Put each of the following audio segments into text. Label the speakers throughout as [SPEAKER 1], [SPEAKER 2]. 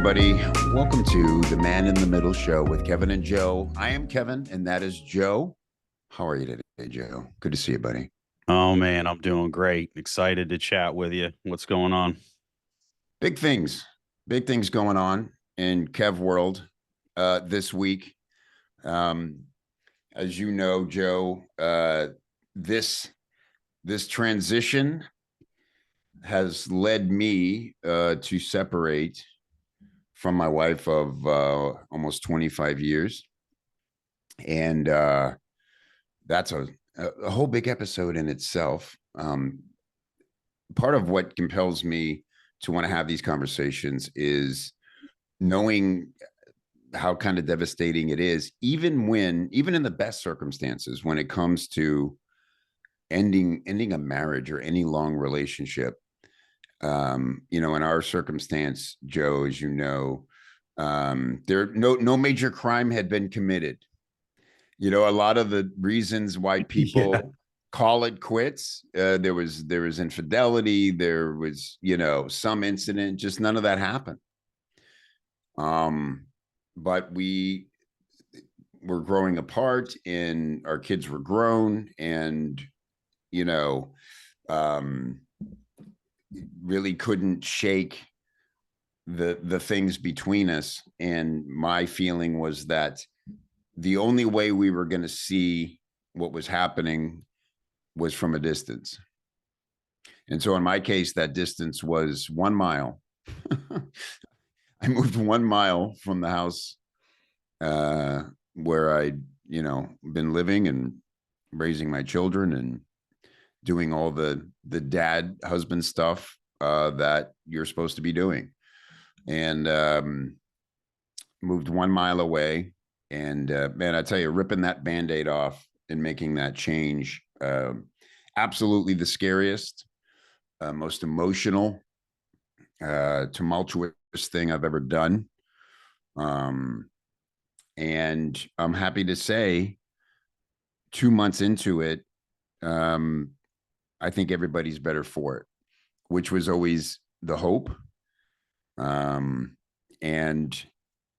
[SPEAKER 1] everybody. Welcome to the Man in the Middle show with Kevin and Joe. I am Kevin, and that is Joe. How are you today, Joe? Good to see you, buddy.
[SPEAKER 2] Oh man, I'm doing great. Excited to chat with you. What's going on?
[SPEAKER 1] Big things, big things going on in Kev world this week. Um, as you know, Joe, this this transition has led me to separate from my wife of almost 25 years. And that's a whole big episode in itself. Part of what compels me to want to have these conversations is knowing how kind of devastating it is, even in the best circumstances, when it comes to ending a marriage or any long relationship. In our circumstance, Joe, as you know, there no major crime had been committed. A lot of the reasons why
[SPEAKER 2] Yeah.
[SPEAKER 1] people call it quits, there was infidelity, there was some incident, just none of that happened. But we were growing apart, and our kids were grown, and you know, um, really couldn't shake the things between us. And my feeling was that the only way we were going to see what was happening was from a distance. And so in my case, that distance was 1 mile. I moved 1 mile from the house where I'd, been living and raising my children and doing all the dad husband stuff that you're supposed to be doing. And moved 1 mile away. And man, I tell you, ripping that Band-Aid off and making that change, absolutely the scariest, most emotional, tumultuous thing I've ever done. And I'm happy to say 2 months into it, I think everybody's better for it, which was always the hope. And,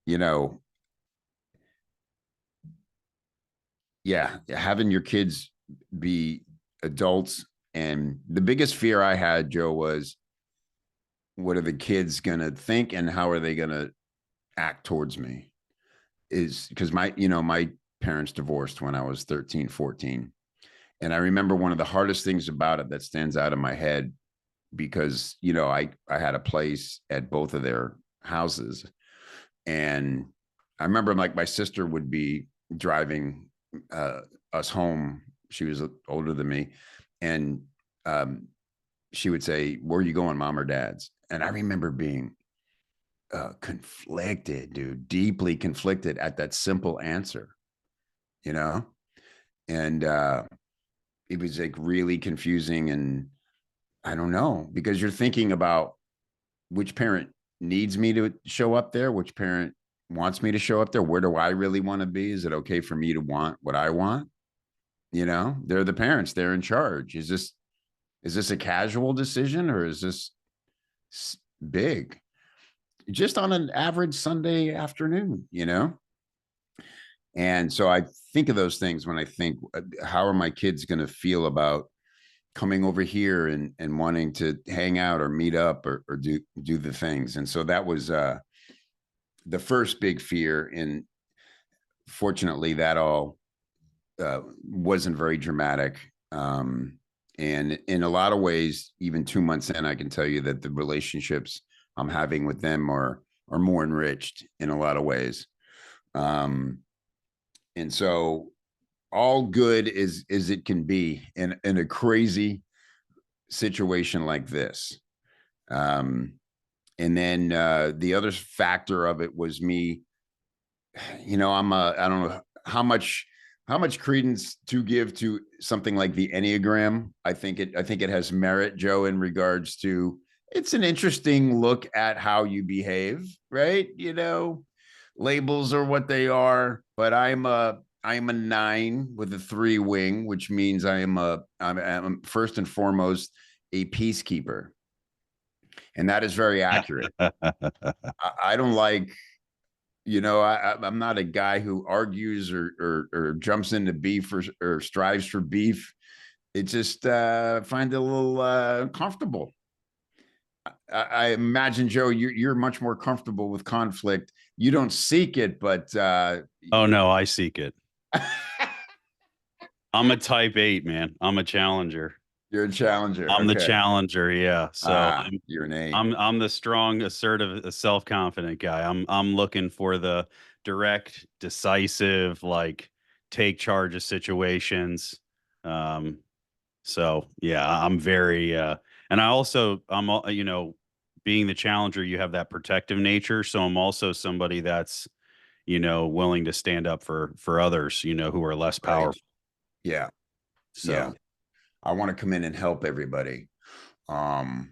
[SPEAKER 1] you know, yeah, having your kids be adults. And the biggest fear I had, Joe, was what are the kids going to think and how are they going to act towards me? Is because my parents divorced when I was 13, 14. And I remember one of the hardest things about it that stands out in my head, because, I had a place at both of their houses. And I remember, like, my sister would be driving us home. She was older than me. And she would say, "Where are you going, mom or dad's?" And I remember being conflicted, dude, deeply conflicted at that simple answer, you know? And it was like really confusing. And I don't know, because you're thinking about which parent needs me to show up there, which parent wants me to show up there. Where do I really want to be? Is it okay for me to want what I want? They're the parents, they're in charge. Is this a casual decision, or is this big? Just on an average Sunday afternoon. And so I think of those things when I think, how are my kids going to feel about coming over here and wanting to hang out or meet up or do the things. And so that was the first big fear. And fortunately, that all wasn't very dramatic. And in a lot of ways, even 2 months in, I can tell you that the relationships I'm having with them are more enriched in a lot of ways. And so all good as it can be in a crazy situation like this. And then the other factor of it was me. I don't know how much credence to give to something like the Enneagram. I think it has merit, Joe, in regards to, it's an interesting look at how you behave, right? Labels are what they are, but I'm a 9 with a 3 wing, which means I'm first and foremost a peacekeeper. And that is very accurate. I don't like, I'm not a guy who argues or jumps into beef or strives for beef. It just find it a little comfortable. I imagine, Joe, you're much more comfortable with conflict. You don't seek it, but
[SPEAKER 2] Oh no, I seek it. I'm a type 8, man. I'm a challenger.
[SPEAKER 1] you're a challenger.
[SPEAKER 2] I'm the
[SPEAKER 1] Okay.
[SPEAKER 2] challenger, yeah. So
[SPEAKER 1] You're an eight.
[SPEAKER 2] I'm the strong, assertive, self-confident guy. I'm looking for the direct, decisive, like take charge of situations. Um, so yeah, I'm very and I also being the challenger, you have that protective nature. So I'm also somebody that's, willing to stand up for others, who are less
[SPEAKER 1] Right.
[SPEAKER 2] powerful.
[SPEAKER 1] Yeah. Yeah.
[SPEAKER 2] So
[SPEAKER 1] I want to come in and help everybody. Um,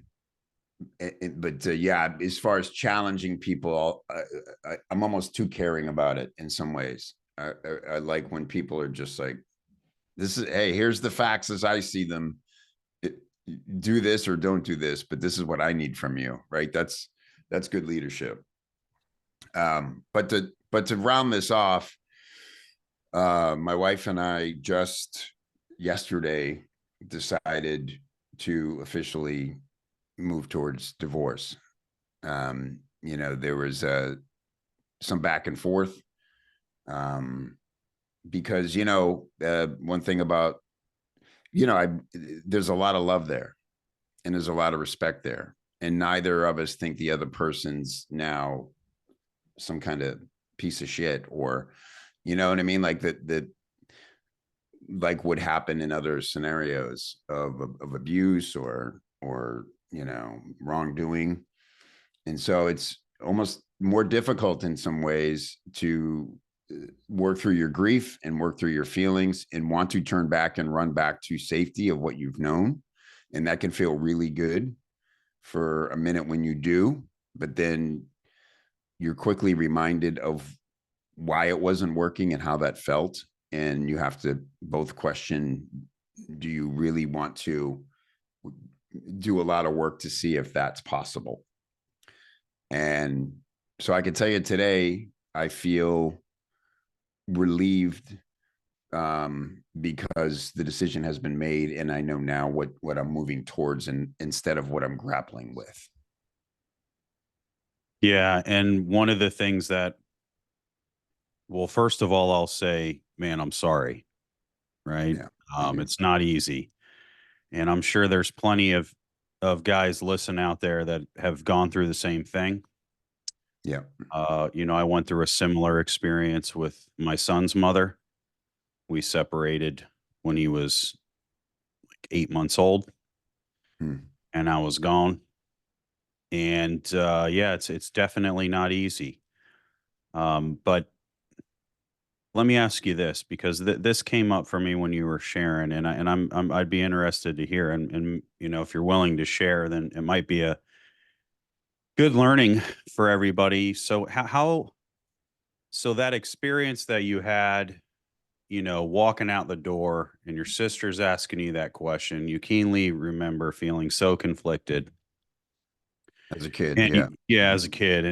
[SPEAKER 1] but yeah, as far as challenging people, I'm almost too caring about it in some ways. I like when people are just like, this is, hey, here's the facts as I see them. It, do this or don't do this, but this is what I need from you, right? That's good leadership. But to round this off, my wife and I just yesterday decided to officially move towards divorce. There was some back and forth, because one thing about there's a lot of love there, and there's a lot of respect there, and neither of us think the other person's now some kind of piece of shit, or you know what I mean, like that like would happen in other scenarios of abuse or wrongdoing. And so it's almost more difficult in some ways to work through your grief and work through your feelings and want to turn back and run back to safety of what you've known. And that can feel really good for a minute when you do, but then you're quickly reminded of why it wasn't working and how that felt. And you have to both question, do you really want to do a lot of work to see if that's possible? And so I can tell you today, I feel relieved, because the decision has been made and I know now what I'm moving towards, and instead of what I'm grappling with.
[SPEAKER 2] yeah, and one of the things that, well, first of all, I'll say, man, I'm sorry, right?
[SPEAKER 1] Yeah. Thank you.
[SPEAKER 2] It's not easy, and I'm sure there's plenty of guys listening out there that have gone through the same thing.
[SPEAKER 1] Yeah.
[SPEAKER 2] I went through a similar experience with my son's mother. We separated when he was like 8 months old,
[SPEAKER 1] Hmm.
[SPEAKER 2] and I was gone. And yeah, it's definitely not easy. But let me ask you this, because this came up for me when you were sharing, and I'd be interested to hear, and if you're willing to share, then it might be a good learning for everybody. So so that experience that you had, walking out the door and your sister's asking you that question, you keenly remember feeling so conflicted.
[SPEAKER 1] As a kid.
[SPEAKER 2] And
[SPEAKER 1] Yeah.
[SPEAKER 2] yeah, as a kid,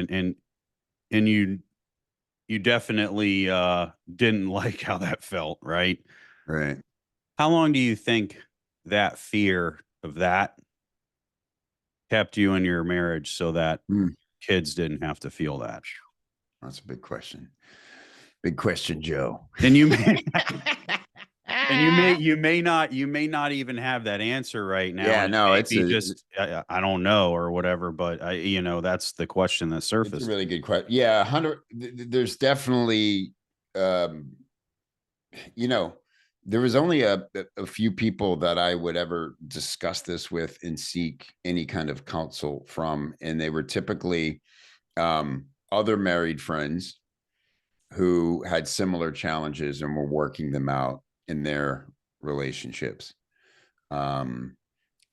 [SPEAKER 2] and you definitely didn't like how that felt, right?
[SPEAKER 1] Right.
[SPEAKER 2] How long do you think that fear of that kept you in your marriage so that
[SPEAKER 1] Hmm.
[SPEAKER 2] kids didn't have to feel that?
[SPEAKER 1] That's a big question. Big question, Joe.
[SPEAKER 2] And you may not even have that answer right now,
[SPEAKER 1] Yeah,
[SPEAKER 2] and it
[SPEAKER 1] no,
[SPEAKER 2] may be just I don't know or whatever, but that's the question that
[SPEAKER 1] it's a
[SPEAKER 2] surfaced.
[SPEAKER 1] really good question. Yeah, 100. There's definitely, um, you know, there was only a few people that I would ever discuss this with and seek any kind of counsel from, and they were typically other married friends who had similar challenges and were working them out in their relationships. Um,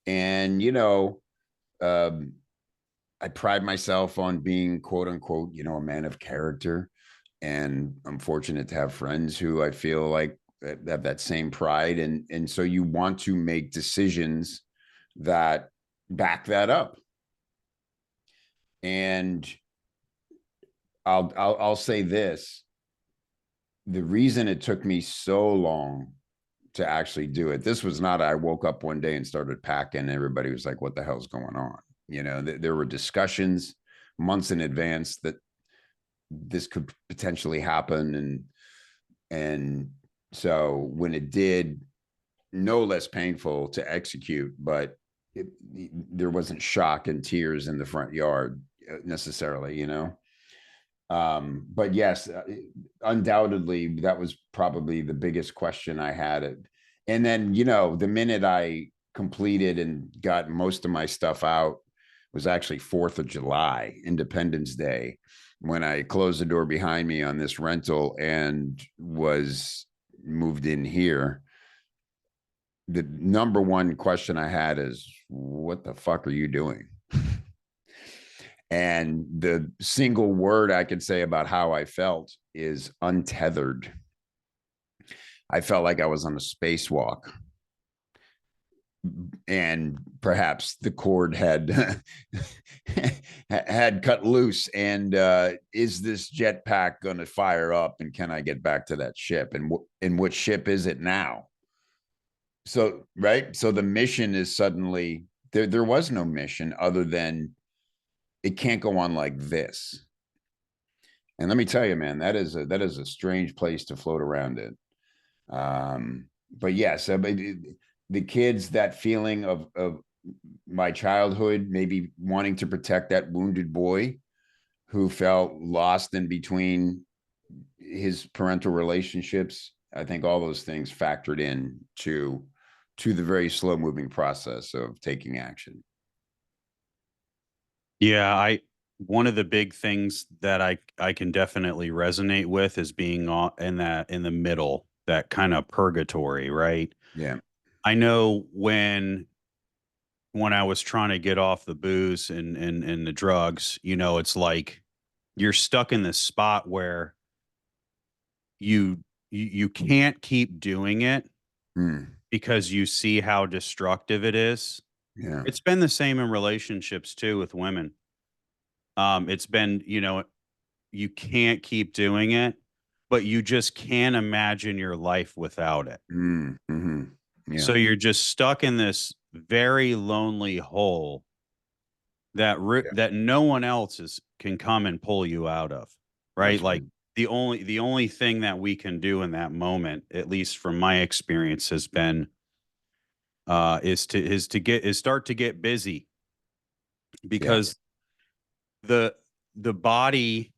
[SPEAKER 1] and um, I pride myself on being quote unquote, a man of character. And I'm fortunate to have friends who I feel like have that same pride. And so you want to make decisions that back that up. And I'll say this: the reason it took me so long to actually do it, this was not, I woke up one day and started packing. Everybody was like, what the hell's going on? You know, there were discussions months in advance that this could potentially happen. And so when it did, no less painful to execute, but it, there wasn't shock and tears in the front yard necessarily, you know. But yes, undoubtedly, that was probably the biggest question I had. And then, you know, the minute I completed and got most of my stuff out was actually 4th of July, Independence Day, when I closed the door behind me on this rental and was moved in here. The number one question I had is, what the fuck are you doing? And the single word I could say about how I felt is untethered. I felt like I was on a spacewalk, and perhaps the cord had had cut loose. And is this jetpack going to fire up? And can I get back to that ship? And what ship is it now? So right, so the mission is suddenly there. There was no mission other than it can't go on like this. And let me tell you, man, that is a strange place to float around in. But yes, the kids, that feeling of my childhood, maybe wanting to protect that wounded boy who felt lost in between his parental relationships. I think all those things factored in to the very slow moving process of taking action.
[SPEAKER 2] Yeah, one of the big things that I can definitely resonate with is being in the middle, that kind of purgatory, right?
[SPEAKER 1] Yeah.
[SPEAKER 2] I know when I was trying to get off the booze and the drugs, you know, it's like you're stuck in this spot where you can't keep doing it
[SPEAKER 1] Mm.
[SPEAKER 2] because you see how destructive it is.
[SPEAKER 1] Yeah.
[SPEAKER 2] It's been the same in relationships too with women. It's been, you know, you can't keep doing it, but you just can't imagine your life without it.
[SPEAKER 1] Mm. Hmm.
[SPEAKER 2] So
[SPEAKER 1] Yeah.
[SPEAKER 2] you're just stuck in this very lonely hole
[SPEAKER 1] Yeah.
[SPEAKER 2] that no one else can come and pull you out of, right?
[SPEAKER 1] That's
[SPEAKER 2] Like
[SPEAKER 1] right.
[SPEAKER 2] the only thing that we can do in that moment, at least from my experience, has been is start to get busy,
[SPEAKER 1] Yeah.
[SPEAKER 2] because the the body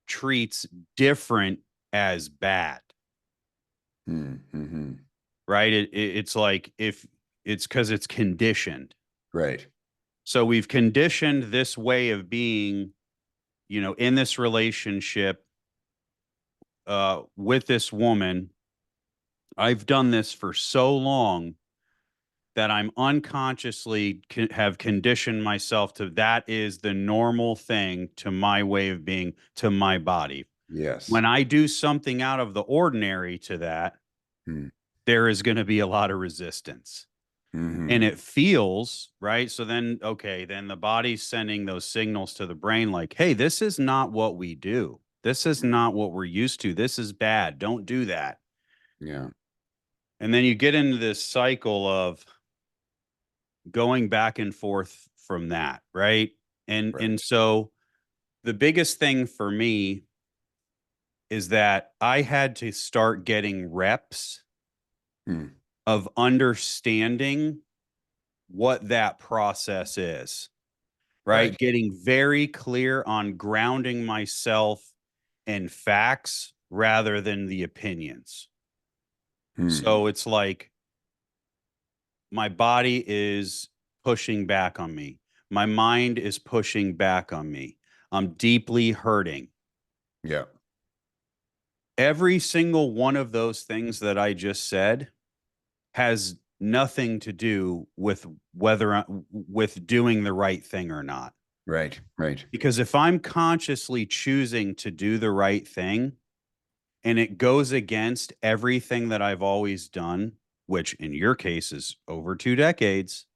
[SPEAKER 2] treats different as bad,
[SPEAKER 1] Mm. Hmm.
[SPEAKER 2] right? It's like, if it's because it's conditioned.
[SPEAKER 1] Right.
[SPEAKER 2] So we've conditioned this way of being, you know, in this relationship with this woman. I've done this for so long that I'm unconsciously have conditioned myself to, that is the normal thing to my way of being, to my body.
[SPEAKER 1] Yes.
[SPEAKER 2] When I do something out of the ordinary to that,
[SPEAKER 1] Mm.
[SPEAKER 2] there is going to be a lot of resistance. And
[SPEAKER 1] Hmm.
[SPEAKER 2] it feels right. So then, okay, then the body's sending those signals to the brain like, hey, this is not what we do. This is not what we're used to. This is bad. Don't do that.
[SPEAKER 1] Yeah.
[SPEAKER 2] And then you get into this cycle of going back and forth from that, right?
[SPEAKER 1] Right.
[SPEAKER 2] And so the biggest thing for me is that I had to start getting reps
[SPEAKER 1] Mm.
[SPEAKER 2] of understanding what that process is, right?
[SPEAKER 1] Right.
[SPEAKER 2] Getting very clear on grounding myself in facts rather than the opinions.
[SPEAKER 1] Mm.
[SPEAKER 2] So it's like my body is pushing back on me. My mind is pushing back on me. I'm deeply hurting.
[SPEAKER 1] Yeah.
[SPEAKER 2] Every single one of those things that I just said has nothing to do with with doing the right thing or not.
[SPEAKER 1] Right. Right.
[SPEAKER 2] Because if I'm consciously choosing to do the right thing and it goes against everything that I've always done, which in your case is over 2 decades,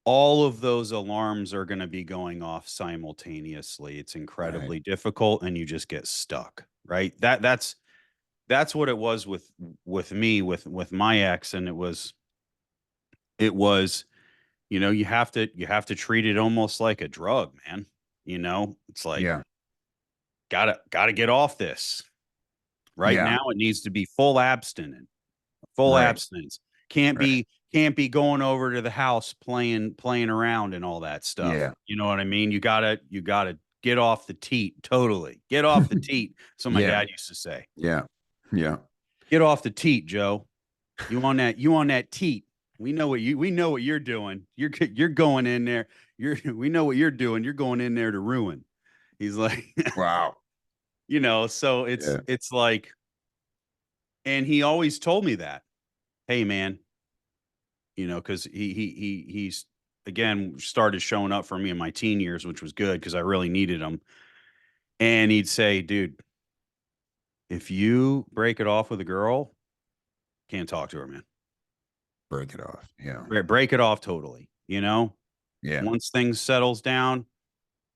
[SPEAKER 2] all of those alarms are going to be going off simultaneously. It's
[SPEAKER 1] Right.
[SPEAKER 2] incredibly difficult and you just get stuck, right? That's what it was with me with my ex, and it was you have to treat it almost like a drug, man. It's like
[SPEAKER 1] Yeah.
[SPEAKER 2] gotta get off this. Right
[SPEAKER 1] Yeah.
[SPEAKER 2] now it needs to be full
[SPEAKER 1] Right.
[SPEAKER 2] abstinence. Can't
[SPEAKER 1] Right.
[SPEAKER 2] be can't be going over to the house playing around and all that stuff.
[SPEAKER 1] Yeah.
[SPEAKER 2] You know what I mean? You gotta get off the teat. Totally. Get off the teat. So my
[SPEAKER 1] Yeah.
[SPEAKER 2] dad used to say.
[SPEAKER 1] Yeah. Yeah.
[SPEAKER 2] Get off the teat, Joe. You on that teat. We know what you're doing. You're going in there. We know what you're doing. You're going in there to ruin. He's like,
[SPEAKER 1] Wow.
[SPEAKER 2] so it's
[SPEAKER 1] Yeah.
[SPEAKER 2] it's like, and he always told me that, hey man, because he's again started showing up for me in my teen years, which was good because I really needed him. And he'd say, dude, if you break it off with a girl, can't talk to her, man.
[SPEAKER 1] Break it off. Yeah.
[SPEAKER 2] Break it off totally.
[SPEAKER 1] Yeah.
[SPEAKER 2] Once things settles down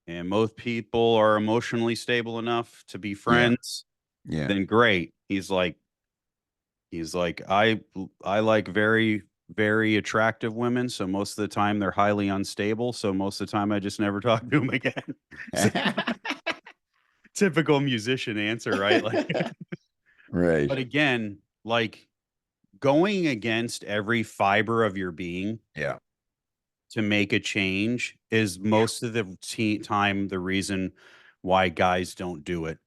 [SPEAKER 2] and most people are emotionally stable enough to be
[SPEAKER 1] Yeah.
[SPEAKER 2] friends,
[SPEAKER 1] Yeah.
[SPEAKER 2] then great. He's like, I like very, very attractive women. So most of the time they're highly unstable. So most of the time I just never talk to them again. So, typical musician answer, right? Like,
[SPEAKER 1] Right.
[SPEAKER 2] but again, like going against every fiber of your being
[SPEAKER 1] Yeah.
[SPEAKER 2] to make a change is
[SPEAKER 1] Yeah.
[SPEAKER 2] most of the time the reason why guys don't do it.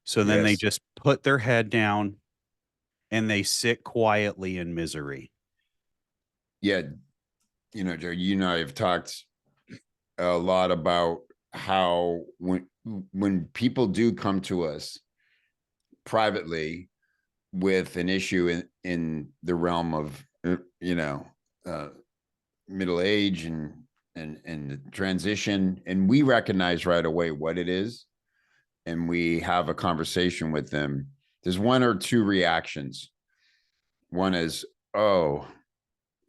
[SPEAKER 2] So then they
[SPEAKER 1] Yes.
[SPEAKER 2] just put their head down and they sit quietly in misery.
[SPEAKER 1] Yeah. Joe, you and I have talked a lot about how when people do come to us privately with an issue in the realm of uh, middle age and the transition, and we recognize right away what it is, and we have a conversation with them, there's one or two reactions. One is, oh,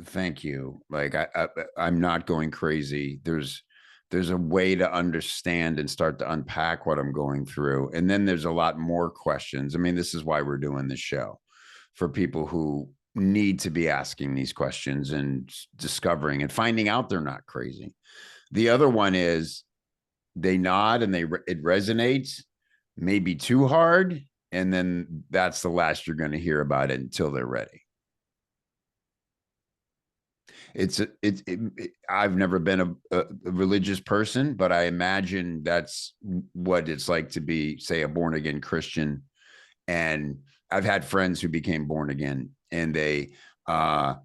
[SPEAKER 1] thank you, like I'm not going crazy. There's a way to understand and start to unpack what I'm going through. And then there's a lot more questions. I mean, this is why we're doing this show, for people who need to be asking these questions and discovering and finding out they're not crazy. The other one is they nod and it resonates, maybe too hard, and then that's the last you're going to hear about it until they're ready. I've never been a religious person, but I imagine that's what it's like to be, say, a born again Christian. And I've had friends who became born again, and I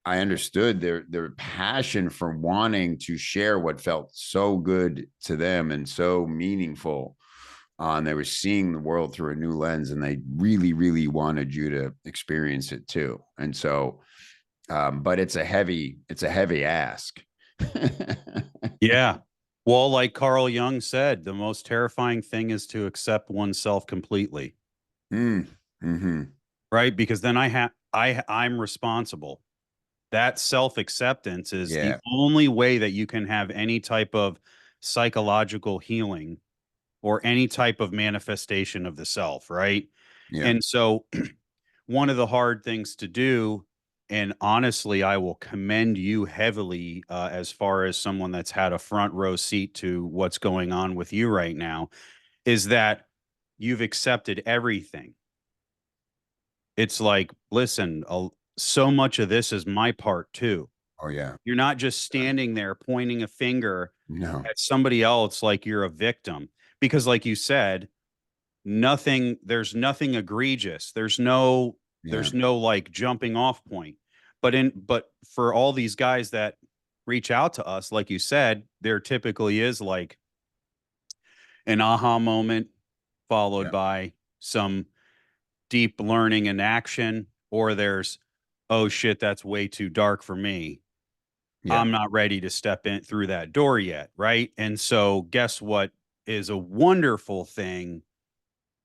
[SPEAKER 1] understood their passion for wanting to share what felt so good to them and so meaningful. And they were seeing the world through a new lens, and they really, really wanted you to experience it too. And so, but it's a heavy ask.
[SPEAKER 2] Yeah. Well, like Carl Jung said, the most terrifying thing is to accept oneself completely,
[SPEAKER 1] Mm-hmm.
[SPEAKER 2] right? Because then I'm responsible. That self-acceptance is the
[SPEAKER 1] Yeah.
[SPEAKER 2] only way that you can have any type of psychological healing or any type of manifestation of the self, right?
[SPEAKER 1] Yeah.
[SPEAKER 2] And so one of the hard things to do, and honestly, I will commend you heavily as far as someone that's had a front row seat to what's going on with you right now, is that you've accepted everything. It's like, listen, so much of this is my part too.
[SPEAKER 1] Oh yeah.
[SPEAKER 2] You're not just standing there pointing a finger
[SPEAKER 1] No.
[SPEAKER 2] at somebody else like you're a victim. Because, like you said, there's nothing egregious.
[SPEAKER 1] Yeah.
[SPEAKER 2] There's no like jumping off point. But for all these guys that reach out to us, like you said, there typically is like an aha moment followed
[SPEAKER 1] Yeah.
[SPEAKER 2] by some deep learning and action, or there's, oh shit, that's way too dark for me.
[SPEAKER 1] Yeah.
[SPEAKER 2] I'm not ready to step in through that door yet. Right. And so, guess what is a wonderful thing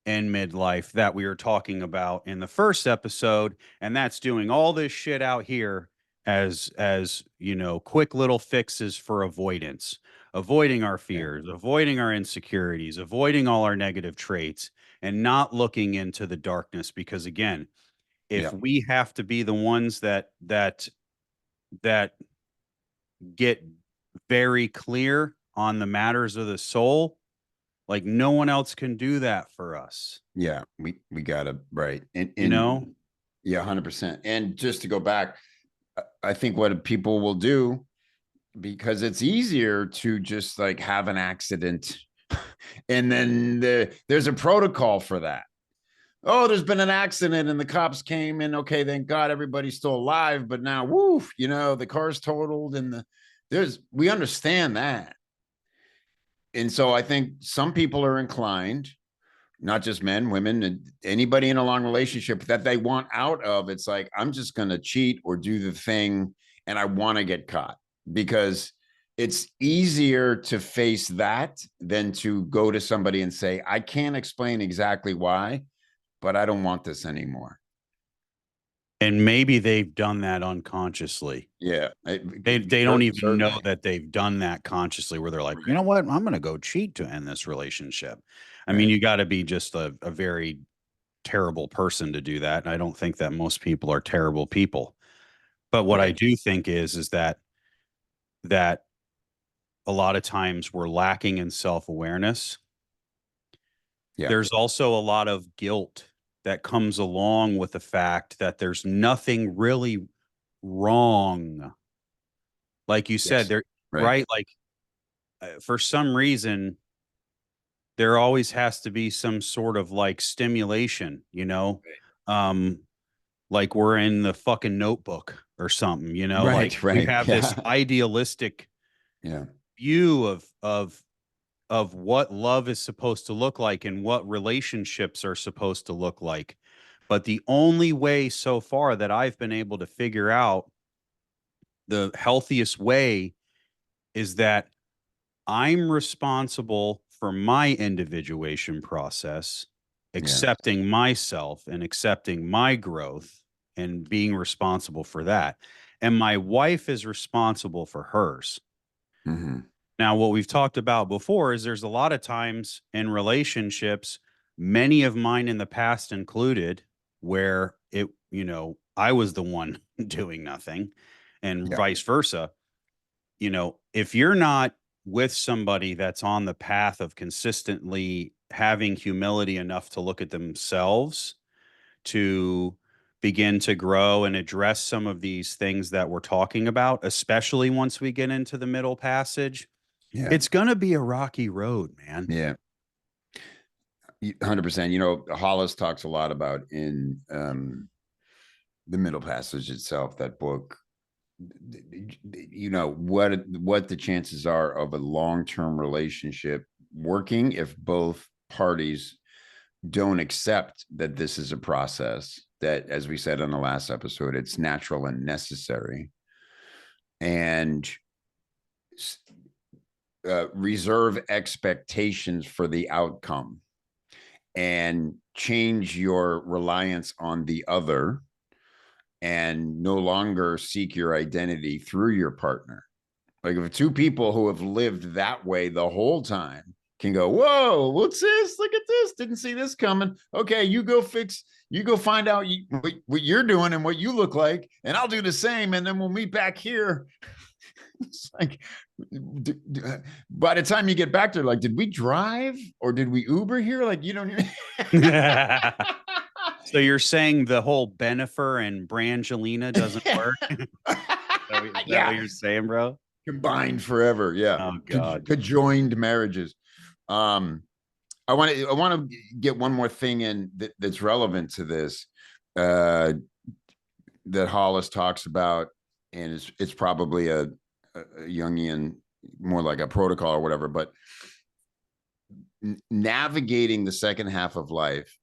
[SPEAKER 2] in midlife that we were talking about in the first episode? And that's doing all this shit out here as you know, quick little fixes for avoidance, avoiding our
[SPEAKER 1] Yeah.
[SPEAKER 2] fears, avoiding our insecurities, avoiding all our negative traits, and not looking into the darkness. Because again, if
[SPEAKER 1] Yeah.
[SPEAKER 2] we have to be the ones that get very clear on the matters of the soul, like no one else can do that for us,
[SPEAKER 1] Yeah. We gotta, right.
[SPEAKER 2] you
[SPEAKER 1] And
[SPEAKER 2] know?
[SPEAKER 1] yeah, 100%. And just to go back, I think what people will do, because it's easier to just like have an accident and then there's a protocol for that. Oh, there's been an accident and the cops came in. Okay, thank God everybody's still alive. But now, woof, the car's totaled and we understand that. And so I think some people are inclined, not just men, women, and anybody in a long relationship that they want out of. It's like, I'm just going to cheat or do the thing and I want to get caught, because it's easier to face that than to go to somebody and say, I can't explain exactly why, but I don't want this anymore.
[SPEAKER 2] And maybe they've done that unconsciously.
[SPEAKER 1] Yeah.
[SPEAKER 2] They don't even know
[SPEAKER 1] Certainly.
[SPEAKER 2] that they've done that consciously, where they're like, you
[SPEAKER 1] Right.
[SPEAKER 2] know what, I'm going to go cheat to end this relationship. I mean,
[SPEAKER 1] Right.
[SPEAKER 2] you got to be just a very terrible person to do that. And I don't think that most people are terrible people. But what I
[SPEAKER 1] Right.
[SPEAKER 2] do think is that a lot of times we're lacking in self-awareness.
[SPEAKER 1] Yeah.
[SPEAKER 2] There's also a lot of guilt that comes along with the fact that there's nothing really wrong. Like you said,
[SPEAKER 1] Yes.
[SPEAKER 2] there,
[SPEAKER 1] Right.
[SPEAKER 2] right? Like for some reason, there always has to be some sort of like stimulation, you know? Um, like we're in the fucking Notebook or something, you know, like
[SPEAKER 1] Right.
[SPEAKER 2] we
[SPEAKER 1] Right.
[SPEAKER 2] have this
[SPEAKER 1] Yeah.
[SPEAKER 2] idealistic
[SPEAKER 1] Yeah.
[SPEAKER 2] view of what love is supposed to look like and what relationships are supposed to look like. But the only way so far that I've been able to figure out the healthiest way is that I'm responsible for my individuation process,
[SPEAKER 1] Yeah.
[SPEAKER 2] accepting myself and accepting my growth and being responsible for that. And my wife is responsible for hers.
[SPEAKER 1] Hmm.
[SPEAKER 2] Now, what we've talked about before is there's a lot of times in relationships, many of mine in the past included, where I was the one doing nothing and
[SPEAKER 1] Yeah.
[SPEAKER 2] vice versa. If you're not with somebody that's on the path of consistently having humility enough to look at themselves, to begin to grow and address some of these things that we're talking about, especially once we get into the middle passage,
[SPEAKER 1] Yeah.
[SPEAKER 2] it's going to be a rocky road, man.
[SPEAKER 1] Yeah. 100%. Hollis talks a lot about in the Middle Passage itself, that book, what the chances are of a long-term relationship working if both parties don't accept that this is a process that, as we said on the last episode, it's natural and necessary, and reserve expectations for the outcome and change your reliance on the other and no longer seek your identity through your partner. Like if two people who have lived that way the whole time can go, whoa, what's this? Look at this. Didn't see this coming. Okay, you go find out what you're doing and what you look like, and I'll do the same. And then we'll meet back here. It's like, by the time you get back there, like, did we drive or did we Uber here? Like, you don't even.
[SPEAKER 2] So you're saying the whole Benifer and Brangelina doesn't work? Is that what
[SPEAKER 1] Yeah,
[SPEAKER 2] you're saying, bro?
[SPEAKER 1] combined forever. Yeah,
[SPEAKER 2] Oh God.
[SPEAKER 1] conjoined marriages. Um, I want to get one more thing in that's relevant to this, uh, that Hollis talks about, and it's probably a Jungian, more like a protocol or whatever, but navigating the second half of life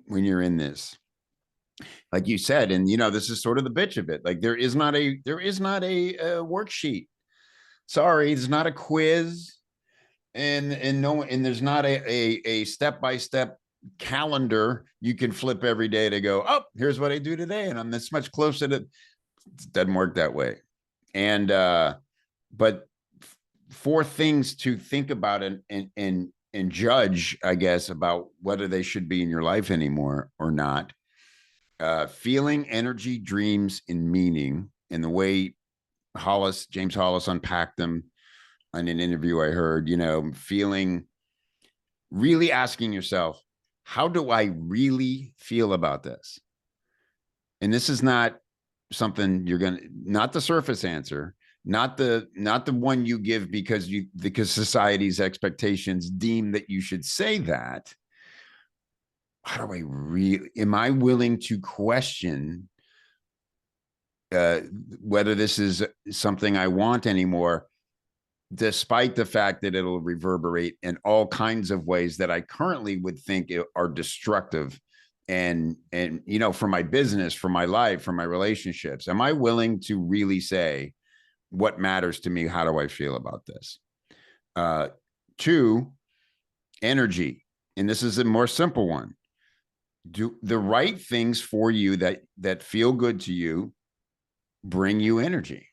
[SPEAKER 1] when you're in this, like you said, and this is sort of the bitch of it. Like there is not a worksheet. Sorry, there's not a quiz, and no, and there's not a step by step calendar you can flip every day to go, oh, here's what I do today, and I'm this much closer to. It doesn't work that way. And but four things to think about and judge, I guess, about whether they should be in your life anymore or not. Feeling, energy, dreams, and meaning, and the way James Hollis unpacked them on an interview I heard, feeling, really asking yourself, how do I really feel about this? And this is not something not the surface answer, not the one you give because society's expectations deem that you should say that. How do I really, am I willing to question uh, whether this is something I want anymore, despite the fact that it'll reverberate in all kinds of ways that I currently would think are destructive and for my business, for my life, for my relationships. Am I willing to really say what matters to me? How do I feel about this? Two, energy. And this is a more simple one. Do the right things for you that feel good to you bring you energy.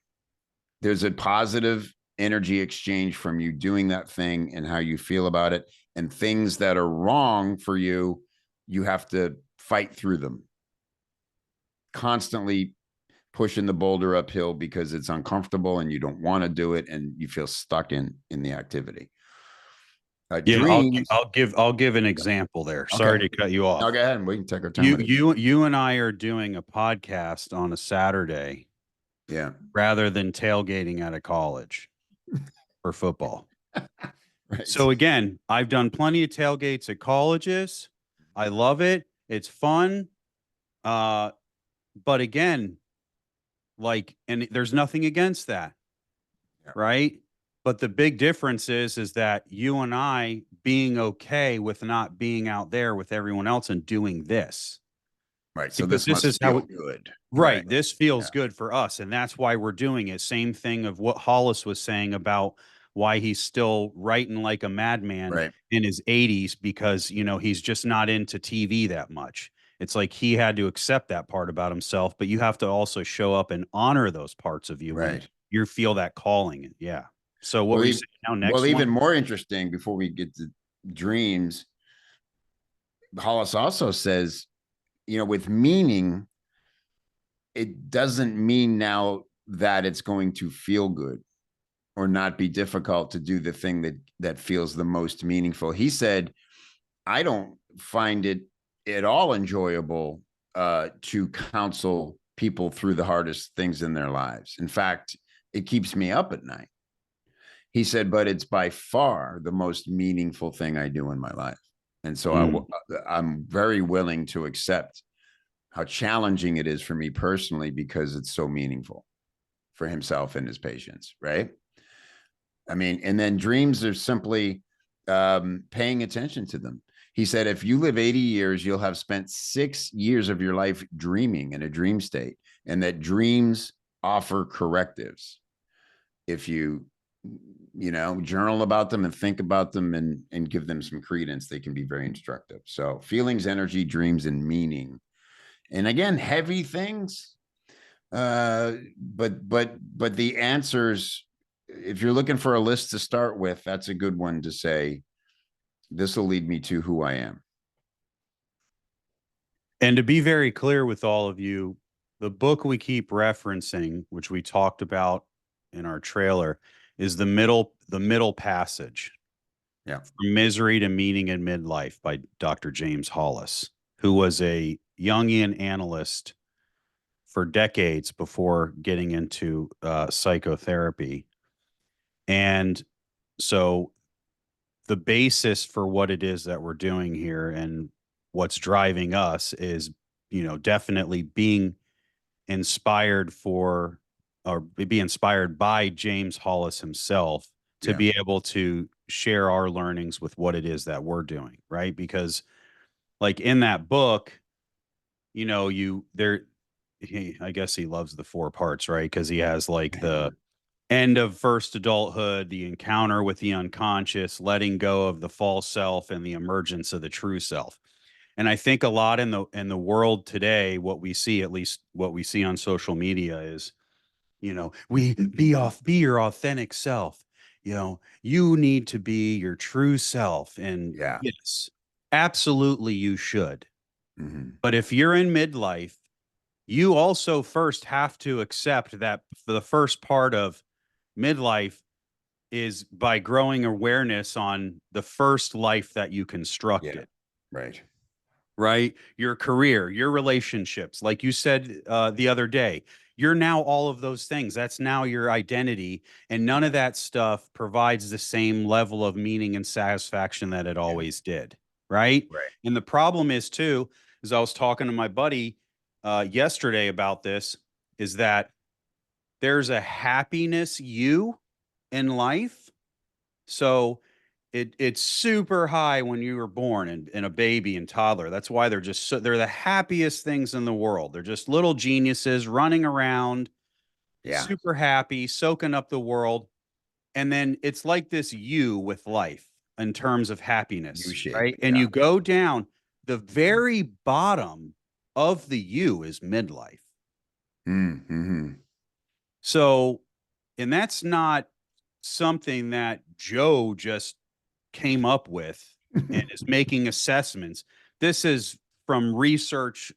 [SPEAKER 1] There's a positive energy exchange from you doing that thing and how you feel about it. And things that are wrong for you, you have to fight through them. Constantly pushing the boulder uphill because it's uncomfortable and you don't want to do it and you feel stuck in the activity.
[SPEAKER 2] Yeah,
[SPEAKER 1] Dreams.
[SPEAKER 2] I'll give an example there. Sorry
[SPEAKER 1] Okay.
[SPEAKER 2] to cut you
[SPEAKER 1] No,
[SPEAKER 2] off.
[SPEAKER 1] go ahead. We can take our time with it.
[SPEAKER 2] You and I are doing a podcast on a Saturday
[SPEAKER 1] Yeah.
[SPEAKER 2] rather than tailgating at a college for football.
[SPEAKER 1] Right.
[SPEAKER 2] So again, I've done plenty of tailgates at colleges. I love it. It's fun. But again, and there's nothing against that,
[SPEAKER 1] Yeah.
[SPEAKER 2] right? But the big difference is that you and I being okay with not being out there with everyone else and doing this.
[SPEAKER 1] Right. So
[SPEAKER 2] Because
[SPEAKER 1] this
[SPEAKER 2] this
[SPEAKER 1] must
[SPEAKER 2] is how
[SPEAKER 1] feel
[SPEAKER 2] it,
[SPEAKER 1] good. Right.
[SPEAKER 2] right. This feels
[SPEAKER 1] Yeah.
[SPEAKER 2] good for us. And that's why we're doing it. Same thing of what Hollis was saying about why he's still writing like a madman
[SPEAKER 1] Right.
[SPEAKER 2] in his 80s because, he's just not into TV that much. It's like he had to accept that part about himself, but you have to also show up and honor those parts of you when
[SPEAKER 1] Right.
[SPEAKER 2] you feel that calling. Yeah. So what
[SPEAKER 1] Well,
[SPEAKER 2] were you saying now?
[SPEAKER 1] well,
[SPEAKER 2] Next
[SPEAKER 1] even
[SPEAKER 2] one?
[SPEAKER 1] more interesting before we get to dreams, Hollis also says, with meaning, it doesn't mean now that it's going to feel good or not be difficult to do the thing that feels the most meaningful. He said, I don't find it at all enjoyable to counsel people through the hardest things in their lives. In fact, it keeps me up at night. He said, but it's by far the most meaningful thing I do in my life. And so
[SPEAKER 2] Mm.
[SPEAKER 1] I'm very willing to accept how challenging it is for me personally because it's so meaningful for himself and his patients, right? I mean, and then dreams are simply paying attention to them. He said, if you live 80 years, you'll have spent 6 years of your life dreaming in a dream state, and that dreams offer correctives. If journal about them and think about them and give them some credence, they can be very instructive. So feelings, energy, dreams, and meaning. And again, heavy things. But the answers, if you're looking for a list to start with, that's a good one to say, this will lead me to who I am.
[SPEAKER 2] And to be very clear with all of you, the book we keep referencing, which we talked about in our trailer, is the middle passage.
[SPEAKER 1] Yeah.
[SPEAKER 2] From Misery to Meaning in Midlife by Dr. James Hollis, who was a Jungian analyst for decades before getting into psychotherapy. And so the basis for what it is that we're doing here and what's driving us is, definitely being inspired for or be inspired by James Hollis himself to
[SPEAKER 1] Yeah.
[SPEAKER 2] be able to share our learnings with what it is that we're doing, right? Because like in that book, I guess he loves the four parts, right? Because he has like the end of first adulthood, the encounter with the unconscious, letting go of the false self, and the emergence of the true self. And I think a lot in the world today, what we see, at least what we see on social media, is, be your authentic self. You need to be your true self. And
[SPEAKER 1] Yeah.
[SPEAKER 2] yes, absolutely you should.
[SPEAKER 1] Hmm.
[SPEAKER 2] But if you're in midlife, you also first have to accept that the first part of midlife is by growing awareness on the first life that you
[SPEAKER 1] Yeah.
[SPEAKER 2] constructed,
[SPEAKER 1] Right.
[SPEAKER 2] right? Your career, your relationships, like you said the other day, you're now all of those things. That's now your identity. And none
[SPEAKER 1] Yeah.
[SPEAKER 2] of that stuff provides the same level of meaning and satisfaction that it
[SPEAKER 1] Yeah.
[SPEAKER 2] always did. Right.
[SPEAKER 1] Right.
[SPEAKER 2] And the problem is, too, is I was talking to my buddy yesterday about this, is that there's a happiness you in life. So it's super high when you were born and a baby and toddler. That's why they're the happiest things in the world. They're just little geniuses running around,
[SPEAKER 1] Yeah.
[SPEAKER 2] super happy, soaking up the world. And then it's like this U with life in terms of
[SPEAKER 1] U
[SPEAKER 2] happiness,
[SPEAKER 1] shape.
[SPEAKER 2] right? And
[SPEAKER 1] Yeah.
[SPEAKER 2] you go down, the very bottom of the U is midlife.
[SPEAKER 1] Mm-hmm.
[SPEAKER 2] So, and that's not something that Joe just came up with and is making assessments. This is from research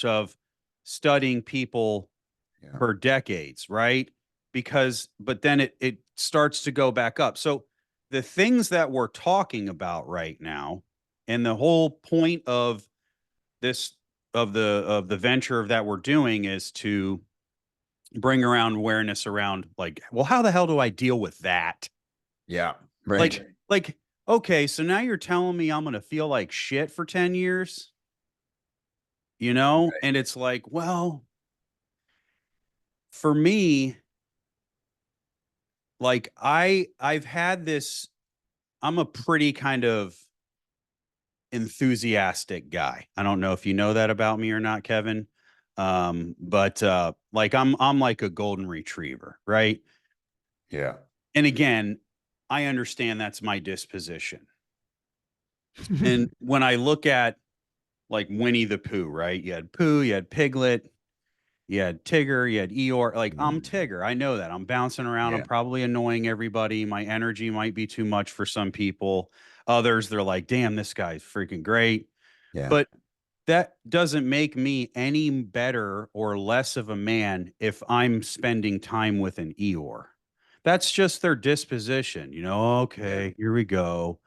[SPEAKER 2] of studying people
[SPEAKER 1] Yeah.
[SPEAKER 2] for decades, right? But then it starts to go back up. So the things that we're talking about right now, and the whole point of this of the venture that we're doing, is to bring around awareness around, like, well, how the hell do I deal with that?
[SPEAKER 1] Yeah.
[SPEAKER 2] Like,
[SPEAKER 1] Right.
[SPEAKER 2] like, okay, so now you're telling me I'm gonna feel like shit for 10 years, you know? And it's like, well, for me, like I've had this, I'm a pretty kind of enthusiastic guy. I don't know if you know that about me or not, Kevin. But like I'm like a golden retriever, right?
[SPEAKER 1] Yeah.
[SPEAKER 2] And again, I understand that's my disposition. And when I look at like Winnie the Pooh, right? You had Pooh, you had Piglet, you had Tigger, you had Eeyore. Like, I'm
[SPEAKER 1] Mm.
[SPEAKER 2] Tigger. I know that. I'm bouncing around. I'm
[SPEAKER 1] Yeah.
[SPEAKER 2] probably annoying everybody. My energy might be too much for some people. Others, they're like, damn, this guy's freaking great.
[SPEAKER 1] Yeah.
[SPEAKER 2] But that doesn't make me any better or less of a man if I'm spending time with an Eeyore. That's just their disposition,
[SPEAKER 1] Yeah.
[SPEAKER 2] Okay, here we go.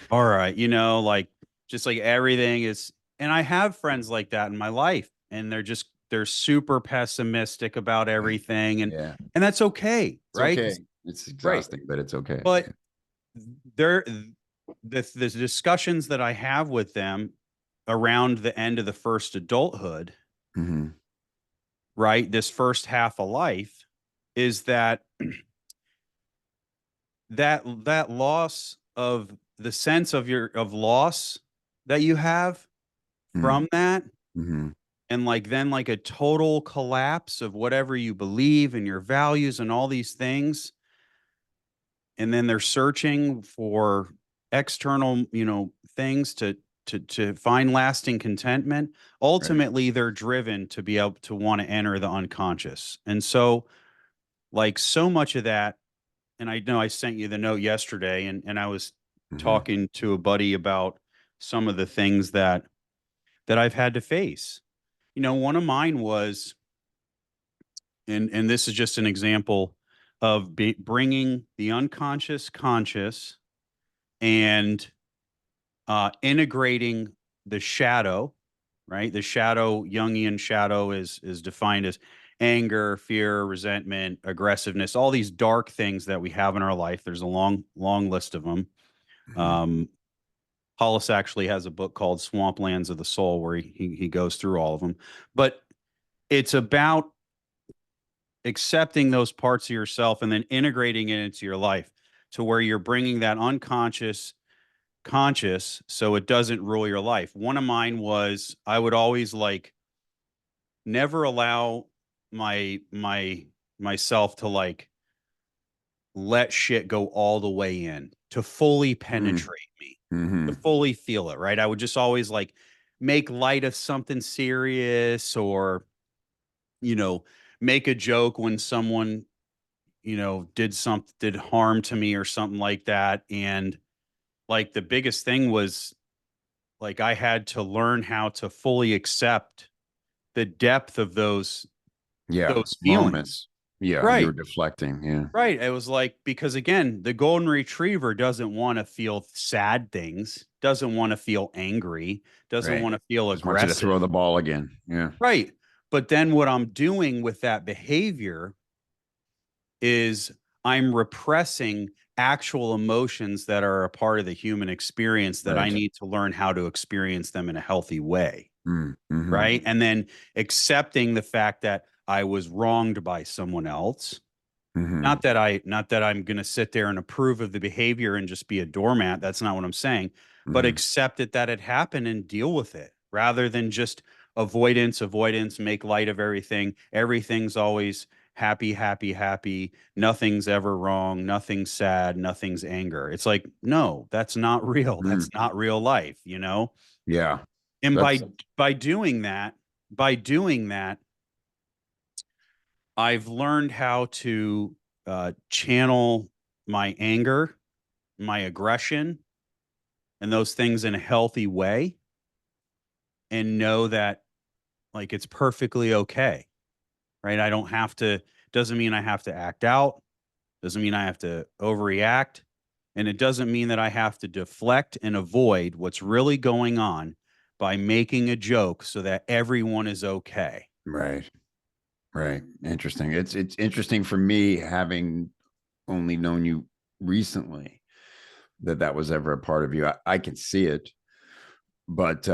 [SPEAKER 2] All right, like, just like everything is. And I have friends like that in my life, and they're super pessimistic about
[SPEAKER 1] Right.
[SPEAKER 2] everything,
[SPEAKER 1] Yeah.
[SPEAKER 2] and that's okay,
[SPEAKER 1] It's
[SPEAKER 2] right?
[SPEAKER 1] okay. It's
[SPEAKER 2] Right.
[SPEAKER 1] exhausting, but it's okay.
[SPEAKER 2] But there the discussions that I have with them around the end of the first adulthood,
[SPEAKER 1] Hmm.
[SPEAKER 2] right? This first half of life, is that that loss of the sense of your of loss that you have from that,
[SPEAKER 1] Mm-hmm.
[SPEAKER 2] and like then like a total collapse of whatever you believe and your values and all these things, and then they're searching for external things to find lasting contentment.
[SPEAKER 1] Right.
[SPEAKER 2] Ultimately, they're driven to be able to want to enter the unconscious. And so, like, so much of that, and I know I sent you the note yesterday, and I was
[SPEAKER 1] Hmm.
[SPEAKER 2] talking to a buddy about some of the things that I've had to face. One of mine was, and this is just an example of bringing the unconscious conscious, and integrating the shadow, right? The shadow, Jungian shadow, is defined as anger, fear, resentment, aggressiveness, all these dark things that we have in our life. There's a long list of them.
[SPEAKER 1] Hmm.
[SPEAKER 2] Um, Hollis actually has a book called Swamplands of the Soul, where he goes through all of them. But it's about accepting those parts of yourself and then integrating it into your life, to where you're bringing that unconscious conscious, so it doesn't rule your life. One of mine was, I would always like never allow myself to like let shit go all the way in to fully
[SPEAKER 1] Mm.
[SPEAKER 2] penetrate me. to
[SPEAKER 1] Mm-hmm.
[SPEAKER 2] fully feel it, right? I would just always like make light of something serious, or, you know, make a joke when someone, did harm to me or something like that. And like the biggest thing was like I had to learn how to fully accept the depth of
[SPEAKER 1] Yeah.
[SPEAKER 2] those feelings.
[SPEAKER 1] Moments. Yeah. You were
[SPEAKER 2] Right.
[SPEAKER 1] deflecting. Yeah.
[SPEAKER 2] Right. It was like, because again, the golden retriever doesn't want to feel sad things, doesn't want to feel angry, doesn't
[SPEAKER 1] Right.
[SPEAKER 2] want to feel
[SPEAKER 1] Just want you to throw
[SPEAKER 2] aggressive.
[SPEAKER 1] the ball again. Yeah.
[SPEAKER 2] Right. But then what I'm doing with that behavior is I'm repressing actual emotions that are a part of the human experience that I
[SPEAKER 1] Right.
[SPEAKER 2] need to learn how to experience them in a healthy way.
[SPEAKER 1] Mm-hmm.
[SPEAKER 2] Right. And then accepting the fact that I was wronged by someone else.
[SPEAKER 1] Mm-hmm.
[SPEAKER 2] Not that I'm going to sit there and approve of the behavior and just be a doormat. That's not what I'm saying, but
[SPEAKER 1] Mm-hmm.
[SPEAKER 2] accept it that it happened and deal with it rather than just avoidance, make light of everything. Everything's always happy, happy, happy. Nothing's ever wrong. Nothing's sad. Nothing's anger. It's like, no, that's not real.
[SPEAKER 1] Mm-hmm.
[SPEAKER 2] That's not real life, you know?
[SPEAKER 1] Yeah.
[SPEAKER 2] And
[SPEAKER 1] That's
[SPEAKER 2] by doing that, by doing that, I've learned how to channel my anger, my aggression, and those things in a healthy way, and know that like it's perfectly okay, right? I don't have to, doesn't mean I have to act out, doesn't mean I have to overreact, and it doesn't mean that I have to deflect and avoid what's really going on by making a joke so that everyone is okay.
[SPEAKER 1] right. Right. Interesting. It's interesting for me, having only known you recently, that was ever a part of you. I can see it, but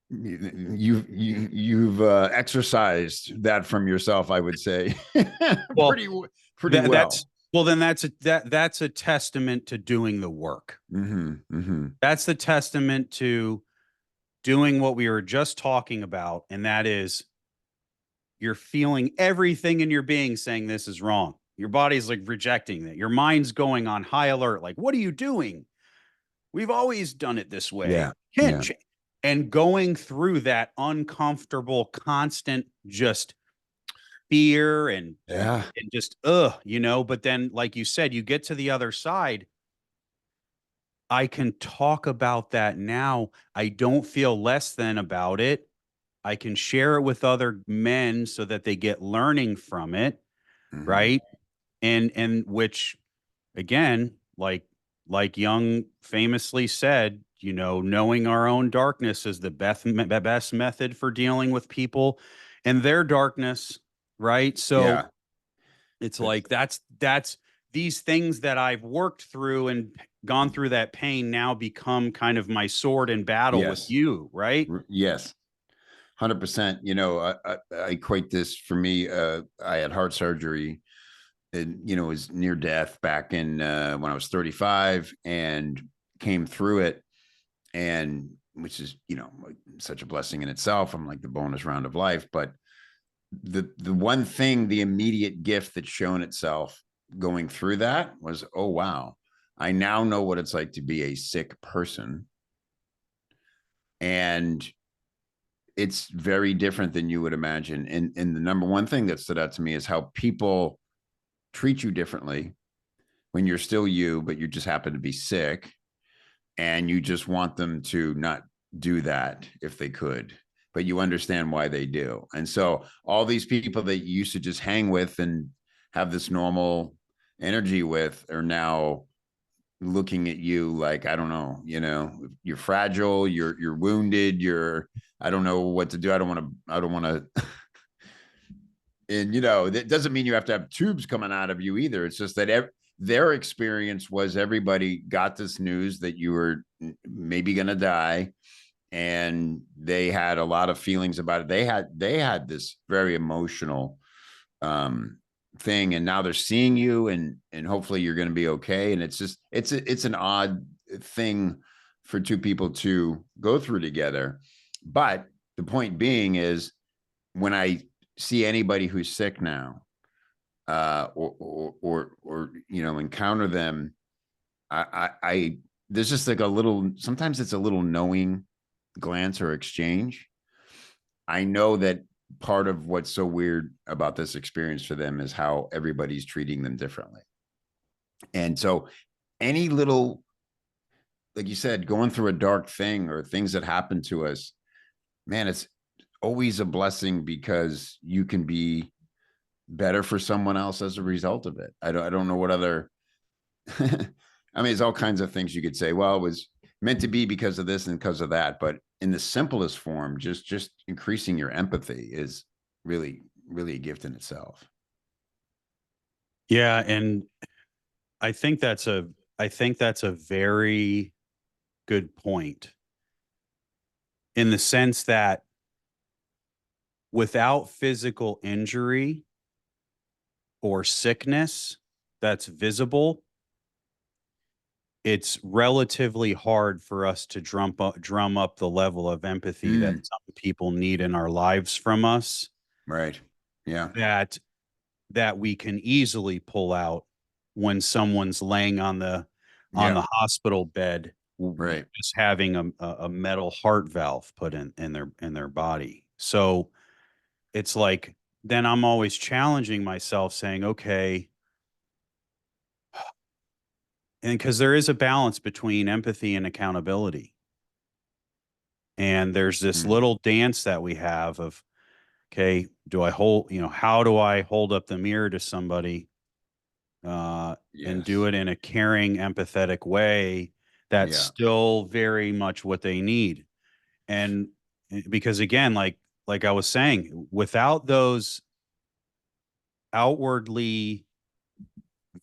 [SPEAKER 1] you've exercised that from yourself, I would say.
[SPEAKER 2] Well,
[SPEAKER 1] pretty pretty well.
[SPEAKER 2] that's well then that's a testament to doing the work.
[SPEAKER 1] Mm-hmm, mm-hmm.
[SPEAKER 2] That's the testament to doing what we were just talking about, and that is you're feeling everything in your being saying this is wrong. Your body's like rejecting it. Your mind's going on high alert, like, what are you doing? We've always done it this way.
[SPEAKER 1] Yeah,
[SPEAKER 2] Can't
[SPEAKER 1] yeah,
[SPEAKER 2] change. And going through that uncomfortable, constant just fear
[SPEAKER 1] yeah.
[SPEAKER 2] and just but then like you said, you get to the other side. I can talk about that now. I don't feel less than about it. I can share it with other men so that they get learning from it,
[SPEAKER 1] Mm-hmm.
[SPEAKER 2] right? And which again, like Young famously said, knowing our own darkness is the best method for dealing with people and their darkness, right? So
[SPEAKER 1] Yeah.
[SPEAKER 2] it's like that's these things that I've worked through and gone through that pain now become kind of my sword in battle with
[SPEAKER 1] Yes.
[SPEAKER 2] you, right?
[SPEAKER 1] Yes. 100%. I equate this for me. I had heart surgery, and was near death back in when I was 35, and came through it, and which is like such a blessing in itself. I'm like the bonus round of life, but the one thing, the immediate gift that's shown itself going through that was, oh wow, I now know what it's like to be a sick person, and it's very different than you would imagine. And the number one thing that stood out to me is how people treat you differently when you're still you, but you just happen to be sick, and you just want them to not do that if they could, but you understand why they do. And so all these people that you used to just hang with and have this normal energy with are now looking at you like, I don't know, you're fragile, you're wounded, I don't know what to do. I don't want to and that doesn't mean you have to have tubes coming out of you either. It's just that their experience was everybody got this news that you were maybe going to die, and they had a lot of feelings about it. They had this very emotional um thing, and now they're seeing you, and hopefully you're going to be okay. And it's an odd thing for two people to go through together, but the point being is, when I see anybody who's sick now, or encounter them, I there's just like a little, sometimes it's a little knowing glance or exchange. I know that part of what's so weird about this experience for them is how everybody's treating them differently. And so any little, like you said, going through a dark thing or things that happen to us, man, it's always a blessing because you can be better for someone else as a result of it. I don't know what other I mean, it's all kinds of things you could say. Well, it was meant to be because of this and because of that. But in the simplest form, just increasing your empathy is really, really a gift in itself.
[SPEAKER 2] Yeah, and I think that's a I think that's a very good point, in the sense that without physical injury or sickness that's visible, it's relatively hard for us to drum up the level of empathy that
[SPEAKER 1] Mm,
[SPEAKER 2] some people need in our lives from us,
[SPEAKER 1] right. Yeah.
[SPEAKER 2] that we can easily pull out when someone's laying on
[SPEAKER 1] Yeah.
[SPEAKER 2] the hospital bed,
[SPEAKER 1] Right.
[SPEAKER 2] just having a metal heart valve put in their body. So it's like, then I'm always challenging myself, saying, okay, and because there is a balance between empathy and accountability. And there's this
[SPEAKER 1] Mm,
[SPEAKER 2] little dance that we have of, okay, do I hold, how do I hold up the mirror to somebody, and do
[SPEAKER 1] yes.
[SPEAKER 2] it in a caring, empathetic way that's
[SPEAKER 1] Yeah.
[SPEAKER 2] still very much what they need? And because again, like I was saying, without those outwardly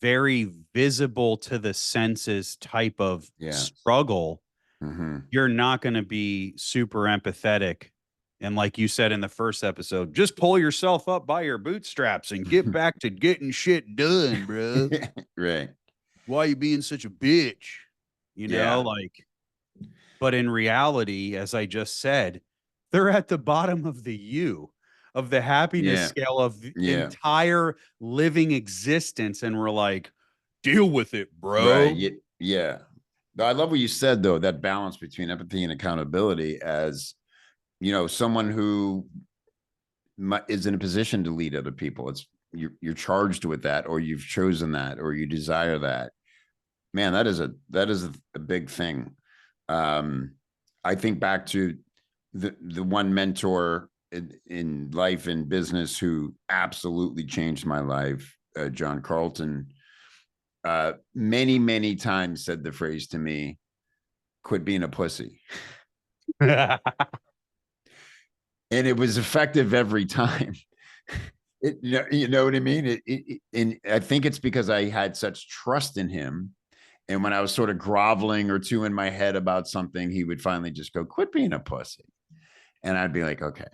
[SPEAKER 2] very visible to the senses type of
[SPEAKER 1] Yeah.
[SPEAKER 2] struggle,
[SPEAKER 1] Hmm.
[SPEAKER 2] you're not going to be super empathetic. And like you said in the first episode, just pull yourself up by your bootstraps and get back to getting shit done, bro.
[SPEAKER 1] Right.
[SPEAKER 2] Why you being such a bitch?
[SPEAKER 1] Yeah.
[SPEAKER 2] Like, but in reality, as I just said, they're at the bottom of the U, of the happiness
[SPEAKER 1] Yeah.
[SPEAKER 2] scale of the
[SPEAKER 1] Yeah.
[SPEAKER 2] entire living existence. And we're like, deal with it,
[SPEAKER 1] Right.
[SPEAKER 2] bro.
[SPEAKER 1] Yeah. Yeah. I love what you said though, that balance between empathy and accountability, as someone who is in a position to lead other people. It's you're charged with that, or you've chosen that, or you desire that. Man, that is a big thing. um I think back to the one mentor in life and business who absolutely changed my life, John Carlton. Many times said the phrase to me, quit being a pussy. And it was effective every time. You know what I mean? And I think it's because I had such trust in him. And when I was sort of groveling or two in my head about something, he would finally just go, quit being a pussy. And I'd be like, okay,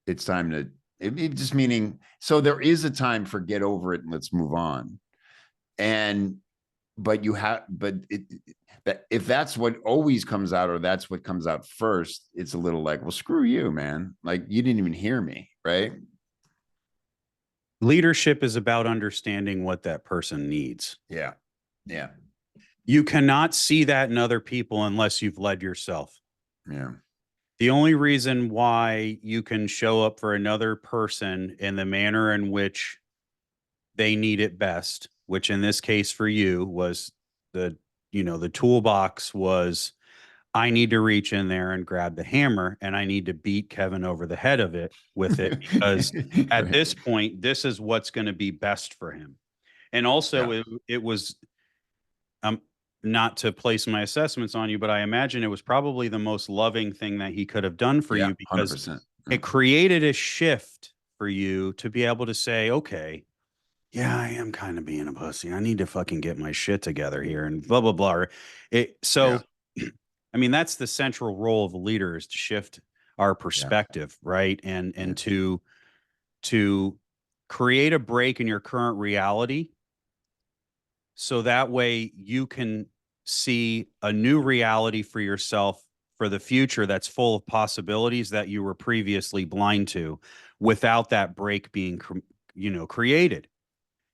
[SPEAKER 1] it's time to, it just meaning, so there is a time for get over it and let's move on. And, but you have, but that if that's what always comes out, or that's what comes out first, it's a little like, well, screw you, man. Like you didn't even hear me. Right.
[SPEAKER 2] Leadership is about understanding what that person needs.
[SPEAKER 1] Yeah. Yeah.
[SPEAKER 2] You cannot see that in other people unless you've led yourself.
[SPEAKER 1] Yeah.
[SPEAKER 2] The only reason why you can show up for another person in the manner in which they need it best, which in this case for you was the, the toolbox was, I need to reach in there and grab the hammer and I need to beat Kevin over the head of it with it, because at
[SPEAKER 1] Right.
[SPEAKER 2] this point, this is what's going to be best for him. And
[SPEAKER 1] Yeah.
[SPEAKER 2] also it was, um, not to place my assessments on you, but I imagine it was probably the most loving thing that he could have done for
[SPEAKER 1] Yeah.
[SPEAKER 2] you, because
[SPEAKER 1] 100%. Yeah.
[SPEAKER 2] it created a shift for you to be able to say, okay, yeah, I am kind of being a pussy. I need to fucking get my shit together here and blah, blah, blah.
[SPEAKER 1] Yeah.
[SPEAKER 2] So, I mean, that's the central role of a leader, is to shift our
[SPEAKER 1] Yeah.
[SPEAKER 2] perspective, right? And,
[SPEAKER 1] Yeah.
[SPEAKER 2] to create a break in your current reality, so that way you can see a new reality for yourself for the future that's full of possibilities that you were previously blind to, without that break being created.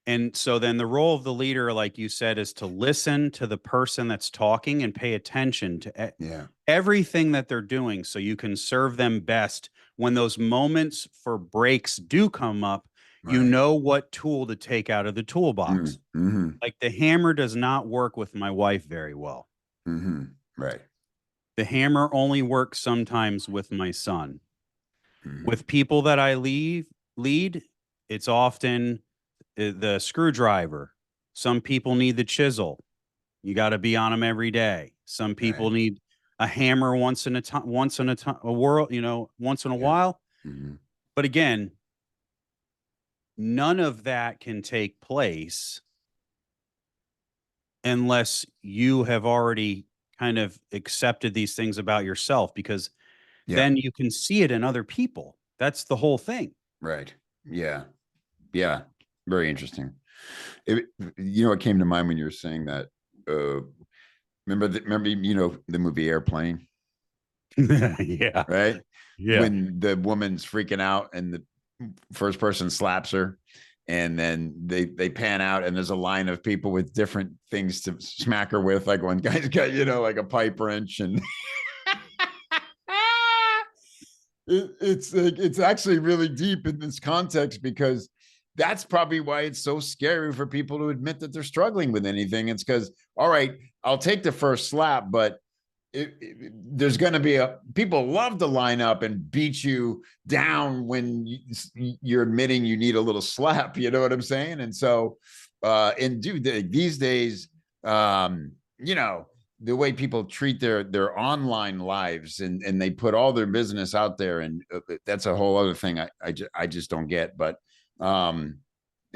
[SPEAKER 2] And so then the role of the leader, like you said, is to listen to the person that's talking and pay attention to
[SPEAKER 1] Yeah.
[SPEAKER 2] everything that they're doing so you can serve them best. When those moments for breaks do come up, you
[SPEAKER 1] Right.
[SPEAKER 2] know what tool to take out of the toolbox.
[SPEAKER 1] Mm-hmm.
[SPEAKER 2] Like the hammer does not work with my wife very well.
[SPEAKER 1] Mm-hmm. Right.
[SPEAKER 2] The hammer only works sometimes with my son.
[SPEAKER 1] Mm-hmm.
[SPEAKER 2] With people that I lead, it's often the screwdriver. Some people need the chisel. You got to be on them every day. Some
[SPEAKER 1] Right.
[SPEAKER 2] people need a hammer once in a
[SPEAKER 1] Yeah.
[SPEAKER 2] while.
[SPEAKER 1] Mm-hmm.
[SPEAKER 2] But again, none of that can take place unless you have already kind of accepted these things about yourself, because
[SPEAKER 1] Yeah.
[SPEAKER 2] then you can see it in other people. That's the whole thing.
[SPEAKER 1] Right. Yeah. Yeah. Very interesting. What came to mind when you were saying that? Uh, remember, the movie Airplane,
[SPEAKER 2] Yeah.
[SPEAKER 1] right?
[SPEAKER 2] Yeah.
[SPEAKER 1] When the woman's freaking out and the first person slaps her, and then they pan out and there's a line of people with different things to smack her with. Like one guy's got, like a pipe wrench, and it's actually really deep in this context, because that's probably why it's so scary for people to admit that they're struggling with anything. It's because, all right, I'll take the first slap, but there's going to be people love to line up and beat you down when you're admitting you need a little slap. You know what I'm saying? And so, and dude, these days, you know, the way people treat their online lives, and they put all their business out there, and that's a whole other thing I just don't get. But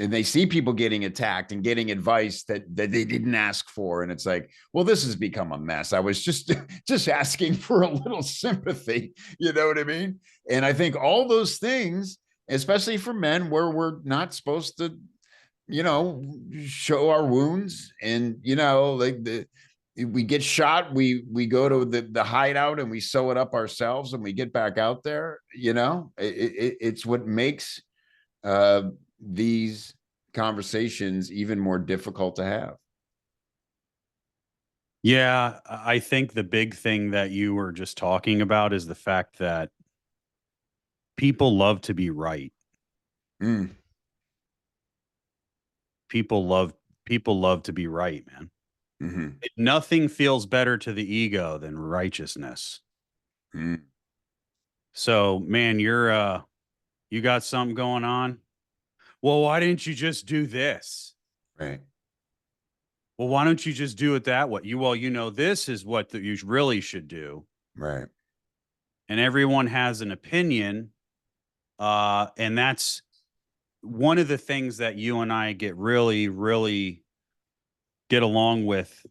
[SPEAKER 1] and they see people getting attacked and getting advice that they didn't ask for, and it's like, well, this has become a mess. I was just just asking for a little sympathy. You know what I mean? And I think all those things, especially for men, where we're not supposed to, show our wounds, and like we get shot, we go to the hideout and we sew it up ourselves, and we get back out there. It's what makes uh these conversations even more difficult to have.
[SPEAKER 2] Yeah, I think the big thing that you were just talking about is the fact that people love to be right.
[SPEAKER 1] Mm,
[SPEAKER 2] People love people love to be right, man.
[SPEAKER 1] mm-hmm,
[SPEAKER 2] Nothing feels better to the ego than righteousness.
[SPEAKER 1] mm,
[SPEAKER 2] So, man, you got something going on? Well, why didn't you just do this?
[SPEAKER 1] right.
[SPEAKER 2] Well, why don't you just do it that way? This is what you really should do.
[SPEAKER 1] Right.
[SPEAKER 2] And everyone has an opinion. And that's one of the things that you and I get really, really get along with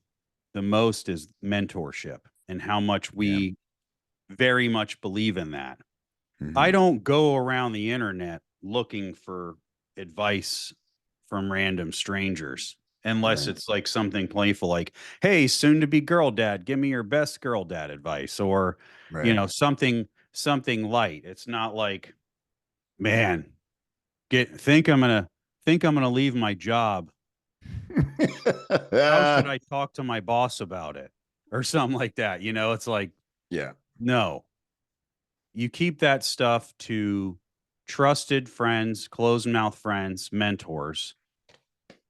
[SPEAKER 2] the most is mentorship, and how much
[SPEAKER 1] Yeah.
[SPEAKER 2] we very much believe in that. I
[SPEAKER 1] Mm-hmm,
[SPEAKER 2] don't go around the internet looking for advice from random strangers unless
[SPEAKER 1] right.
[SPEAKER 2] it's like something playful, like, hey, soon to be girl dad, give me your best girl dad advice, or,
[SPEAKER 1] Right.
[SPEAKER 2] something light. It's not like, man, think I'm gonna leave my job. How should I talk to my boss about it? Or something like that. It's like,
[SPEAKER 1] Yeah.
[SPEAKER 2] no, you keep that stuff to trusted friends, closed mouth friends, mentors.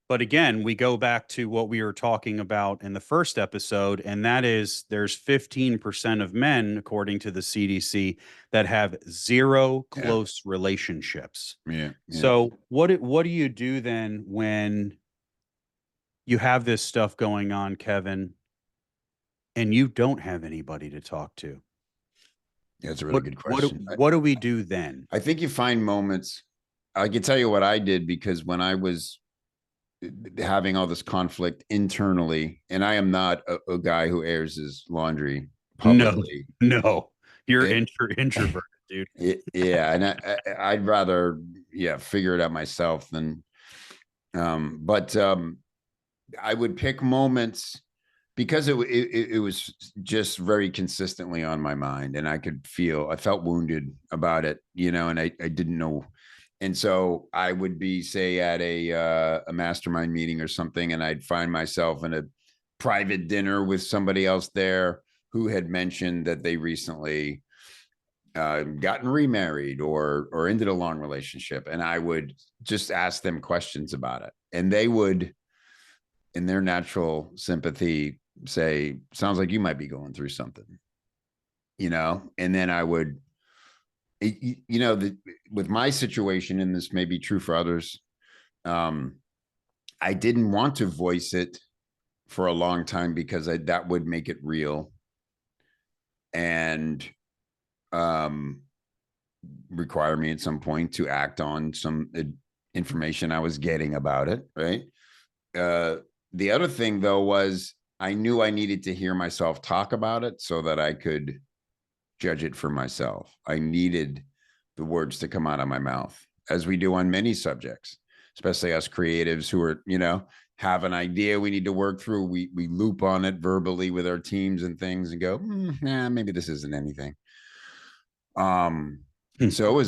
[SPEAKER 2] But again, we go back to what we were talking about in the first episode, and that is there's 15% of men, according to the CDC, that have zero
[SPEAKER 1] Yeah.
[SPEAKER 2] close relationships.
[SPEAKER 1] Yeah. Yeah.
[SPEAKER 2] So what do you do then when you have this stuff going on, Kevin, and you don't have anybody to talk to?
[SPEAKER 1] Yeah, it's a really
[SPEAKER 2] What
[SPEAKER 1] good
[SPEAKER 2] what do-
[SPEAKER 1] question.
[SPEAKER 2] what do we do then?
[SPEAKER 1] I think you find moments. I can tell you what I did, because when I was having all this conflict internally, and I am not a guy who airs his laundry
[SPEAKER 2] No,
[SPEAKER 1] publicly.
[SPEAKER 2] no, you're
[SPEAKER 1] It,
[SPEAKER 2] introverted, dude.
[SPEAKER 1] yeah, and I'd rather, yeah, figure it out myself than. But I would pick moments, because it was just very consistently on my mind, and I felt wounded about it, and I didn't know And so I would be, say, at a mastermind meeting or something, and I'd find myself in a private dinner with somebody else there who had mentioned that they recently gotten remarried or ended a long relationship, and I would just ask them questions about it, and they would, in their natural sympathy, say, "Sounds like you might be going through something," and then I would, with my situation, and this may be true for others, um, I didn't want to voice it for a long time because that would make it real and um, require me at some point to act on some information I was getting about it. Right. Uh, the other thing, though, was I knew I needed to hear myself talk about it so that I could judge it for myself. I needed the words to come out of my mouth, as we do on many subjects, especially us creatives who are, have an idea we need to work through. We loop on it verbally with our teams and things and go, maybe this isn't anything. And so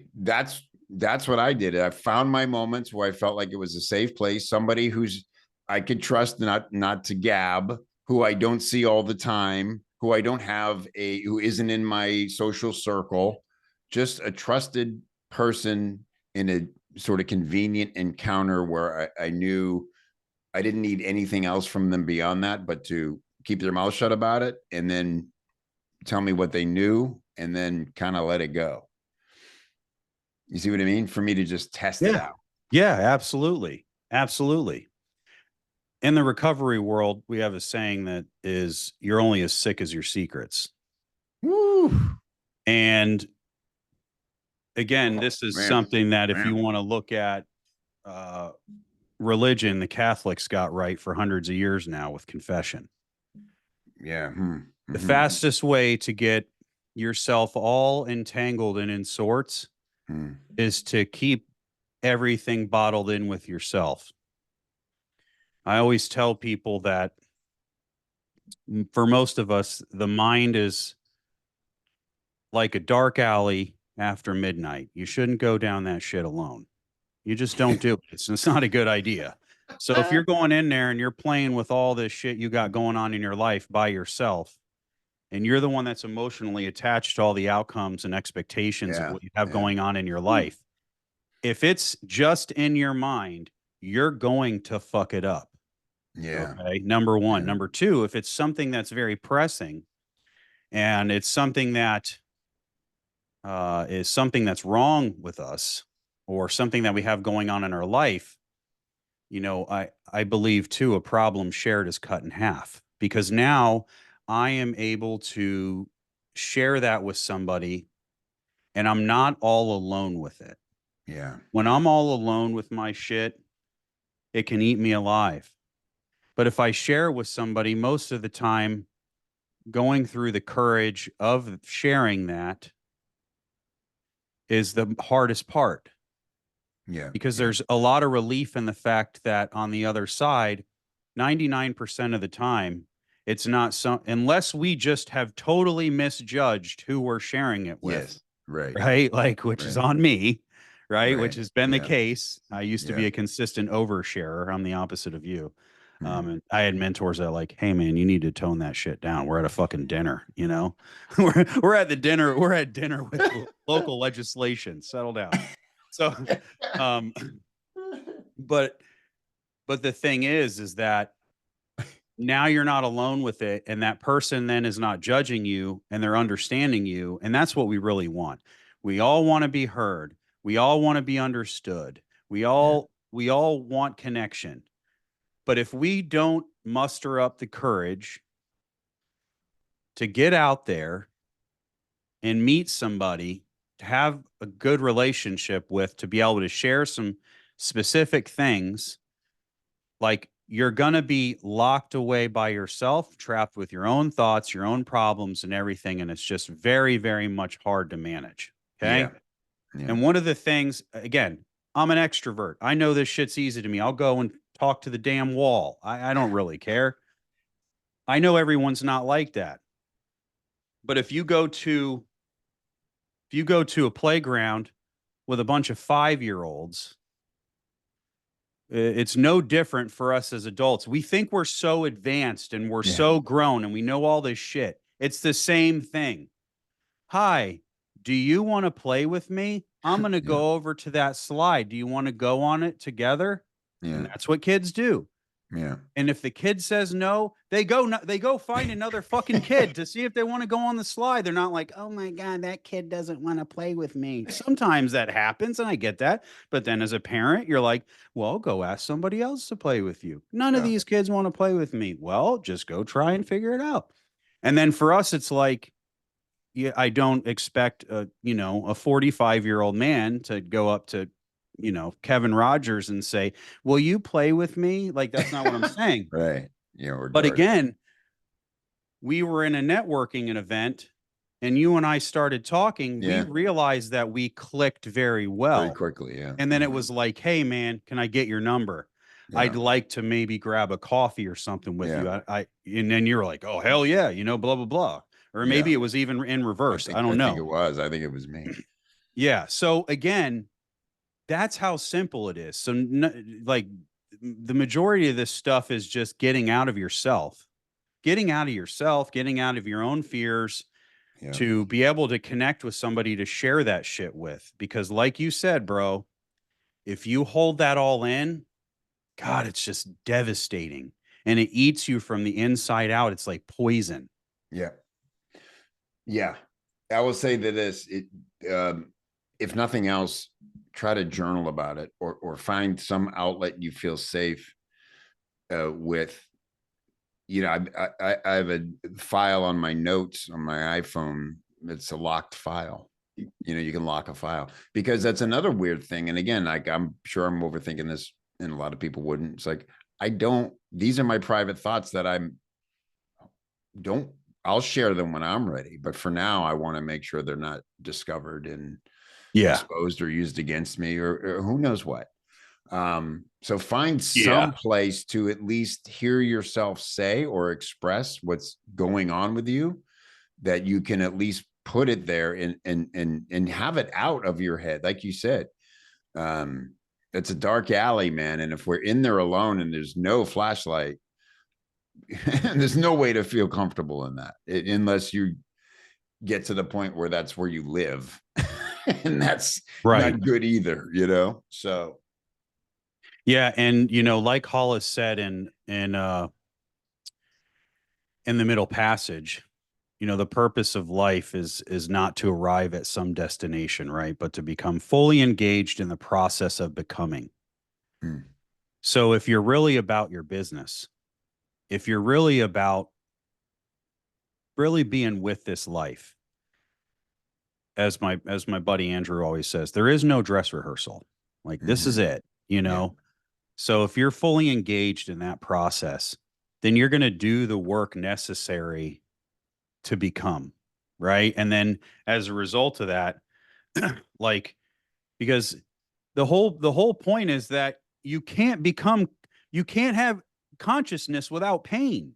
[SPEAKER 1] that's what I did. I found my moments where I felt like it was a safe place, somebody who's I could trust, not to gab, who I don't see all the time, who I don't have who isn't in my social circle, just a trusted person in a sort of convenient encounter where I knew I didn't need anything else from them beyond that, but to keep their mouth shut about it and then tell me what they knew and then kind of let it go. You see what I mean? For me to just test it
[SPEAKER 2] Yeah.
[SPEAKER 1] out.
[SPEAKER 2] Yeah, absolutely. Absolutely. In the recovery world, we have a saying that is, you're only as sick as your secrets.
[SPEAKER 1] Woo.
[SPEAKER 2] And again, this is
[SPEAKER 1] Man,
[SPEAKER 2] something that if you
[SPEAKER 1] man.
[SPEAKER 2] want to look at religion, the Catholics got right for hundreds of years now with confession.
[SPEAKER 1] Yeah.
[SPEAKER 2] The
[SPEAKER 1] Mm-hmm.
[SPEAKER 2] fastest way to get yourself all entangled and in sorts is to keep everything bottled in with yourself. I always tell people that for most of us, the mind is like a dark alley after midnight. You shouldn't go down that shit alone. You just don't do it. It's not a good idea. So if you're going in there and you're playing with all this shit you got going on in your life by yourself, and you're the one that's emotionally attached to all the outcomes and expectations of
[SPEAKER 1] Yeah.
[SPEAKER 2] what you have
[SPEAKER 1] Yeah.
[SPEAKER 2] going on in your life, if it's just in your mind, you're going to fuck it up.
[SPEAKER 1] Yeah.
[SPEAKER 2] Okay. Number one.
[SPEAKER 1] Yeah.
[SPEAKER 2] Number two, if it's something that's very pressing and it's something that is something that's wrong with us or something that we have going on in our life, I believe too, a problem shared is cut in half because now I am able to share that with somebody and I'm not all alone with it.
[SPEAKER 1] Yeah.
[SPEAKER 2] When
[SPEAKER 1] Yeah.
[SPEAKER 2] I'm all alone with my shit, it can eat me alive. But if I share with somebody, most of the time, going through the courage of sharing that is the hardest part
[SPEAKER 1] Yeah.
[SPEAKER 2] because
[SPEAKER 1] Yeah.
[SPEAKER 2] there's a lot of relief in the fact that on the other side, 99% of the time, it's not some, unless we just have totally misjudged who we're sharing it with,
[SPEAKER 1] Yes. Right.
[SPEAKER 2] right? Like, which is
[SPEAKER 1] Right.
[SPEAKER 2] on me, right? Which
[SPEAKER 1] Right.
[SPEAKER 2] has been the
[SPEAKER 1] Yeah.
[SPEAKER 2] case. I used to be
[SPEAKER 1] Yeah.
[SPEAKER 2] a consistent oversharer. I'm the opposite of you.
[SPEAKER 1] Mm.
[SPEAKER 2] And I had mentors that like, hey man, you need to tone that shit down. We're at a fucking dinner, we're at the dinner. We're at dinner with local legislation. Settle down. So, um, but the thing is that now you're not alone with it, and that person then is not judging you, and they're understanding you, and that's what we really want. We all want to be heard. We all want to be understood. We
[SPEAKER 1] Yeah.
[SPEAKER 2] all want connection. But if we don't muster up the courage to get out there and meet somebody, to have a good relationship with, to be able to share some specific things, like you're going to be locked away by yourself, trapped with your own thoughts, your own problems, and everything. And it's just very, very much hard to manage.
[SPEAKER 1] Yeah.
[SPEAKER 2] Okay.
[SPEAKER 1] Yeah.
[SPEAKER 2] And one of the things, again, I'm an extrovert. I know this shit's easy to me. I'll go and talk to the damn wall. I don't really care. I know everyone's not like that. But if you go to a playground with a bunch of 5-year-olds, it's no different for us as adults. We think we're so advanced and we're
[SPEAKER 1] Yeah.
[SPEAKER 2] so grown and we know all this shit. It's the same thing. Hi, do you want to play with me? I'm going to
[SPEAKER 1] Yeah.
[SPEAKER 2] go over to that slide. Do you want to go on it together? And
[SPEAKER 1] Yeah.
[SPEAKER 2] that's what kids do.
[SPEAKER 1] Yeah.
[SPEAKER 2] And if the kid says no, they go find another fucking kid to see if they want to go on the slide. They're not like, "Oh my God, that kid doesn't want to play with me." Sometimes that happens, and I get that. But then as a parent, you're like, "Well, go ask somebody else to play with you. None of
[SPEAKER 1] Yeah.
[SPEAKER 2] these kids want to play with me." Well, just go try and figure it out. And then for us, it's like, yeah, I don't expect a 45-year-old man to go up to, Kevin Rogers and say, "Will you play with me?" Like, that's not what I'm saying.
[SPEAKER 1] Right. Yeah. Or
[SPEAKER 2] But
[SPEAKER 1] dark.
[SPEAKER 2] again, we were in a networking event and you and I started talking. We
[SPEAKER 1] Yeah.
[SPEAKER 2] realized that we clicked very
[SPEAKER 1] Very
[SPEAKER 2] well.
[SPEAKER 1] quickly. Yeah.
[SPEAKER 2] And then it was like, "Hey man, can I get your number? I'd
[SPEAKER 1] Yeah.
[SPEAKER 2] like to maybe grab a coffee or something with
[SPEAKER 1] Yeah.
[SPEAKER 2] you." And then you're like, "Oh, hell yeah, blah, blah, blah." Or
[SPEAKER 1] Yeah.
[SPEAKER 2] maybe it was even in reverse. I
[SPEAKER 1] I
[SPEAKER 2] don't
[SPEAKER 1] think
[SPEAKER 2] know.
[SPEAKER 1] it was. I think it was me.
[SPEAKER 2] Yeah. So again, that's how simple it is. So like the majority of this stuff is just getting out of yourself, getting out of your own fears
[SPEAKER 1] Yeah.
[SPEAKER 2] to be able to connect with somebody to share that shit with. Because like you said, bro, if you hold that all in, God, it's just devastating and it eats you from the inside out. It's like poison.
[SPEAKER 1] Yeah. Yeah. I will say that if nothing else, try to journal about it or find some outlet you feel safe with. I have a file on my notes on my iPhone. It's a locked file. You can lock a file because that's another weird thing. And again, like I'm sure I'm overthinking this, and a lot of people wouldn't. It's like these are my private thoughts that don't. I'll share them when I'm ready, but for now, I want to make sure they're not discovered and
[SPEAKER 2] Yeah.
[SPEAKER 1] exposed or used against me or who knows what. So find
[SPEAKER 2] Yeah.
[SPEAKER 1] some place to at least hear yourself say or express what's going on with you, that you can at least put it there and have it out of your head. Like you said, it's a dark alley, man. And if we're in there alone and there's no flashlight, there's no way to feel comfortable in that unless you get to the point where that's where you live. And that's
[SPEAKER 2] Right.
[SPEAKER 1] not good either. So
[SPEAKER 2] Yeah. And, like Hollis said in the middle passage, the purpose of life is not to arrive at some destination, right? But to become fully engaged in the process of becoming.
[SPEAKER 1] mm,
[SPEAKER 2] So if you're really about your business, if you're really about really being with this life, as my buddy Andrew always says, there is no dress rehearsal. Like this is
[SPEAKER 1] mhm, yeah,
[SPEAKER 2] it. So if you're fully engaged in that process, then you're going to do the work necessary to become, right? And then as a result of that, like, because the whole point is that you can't have consciousness without pain.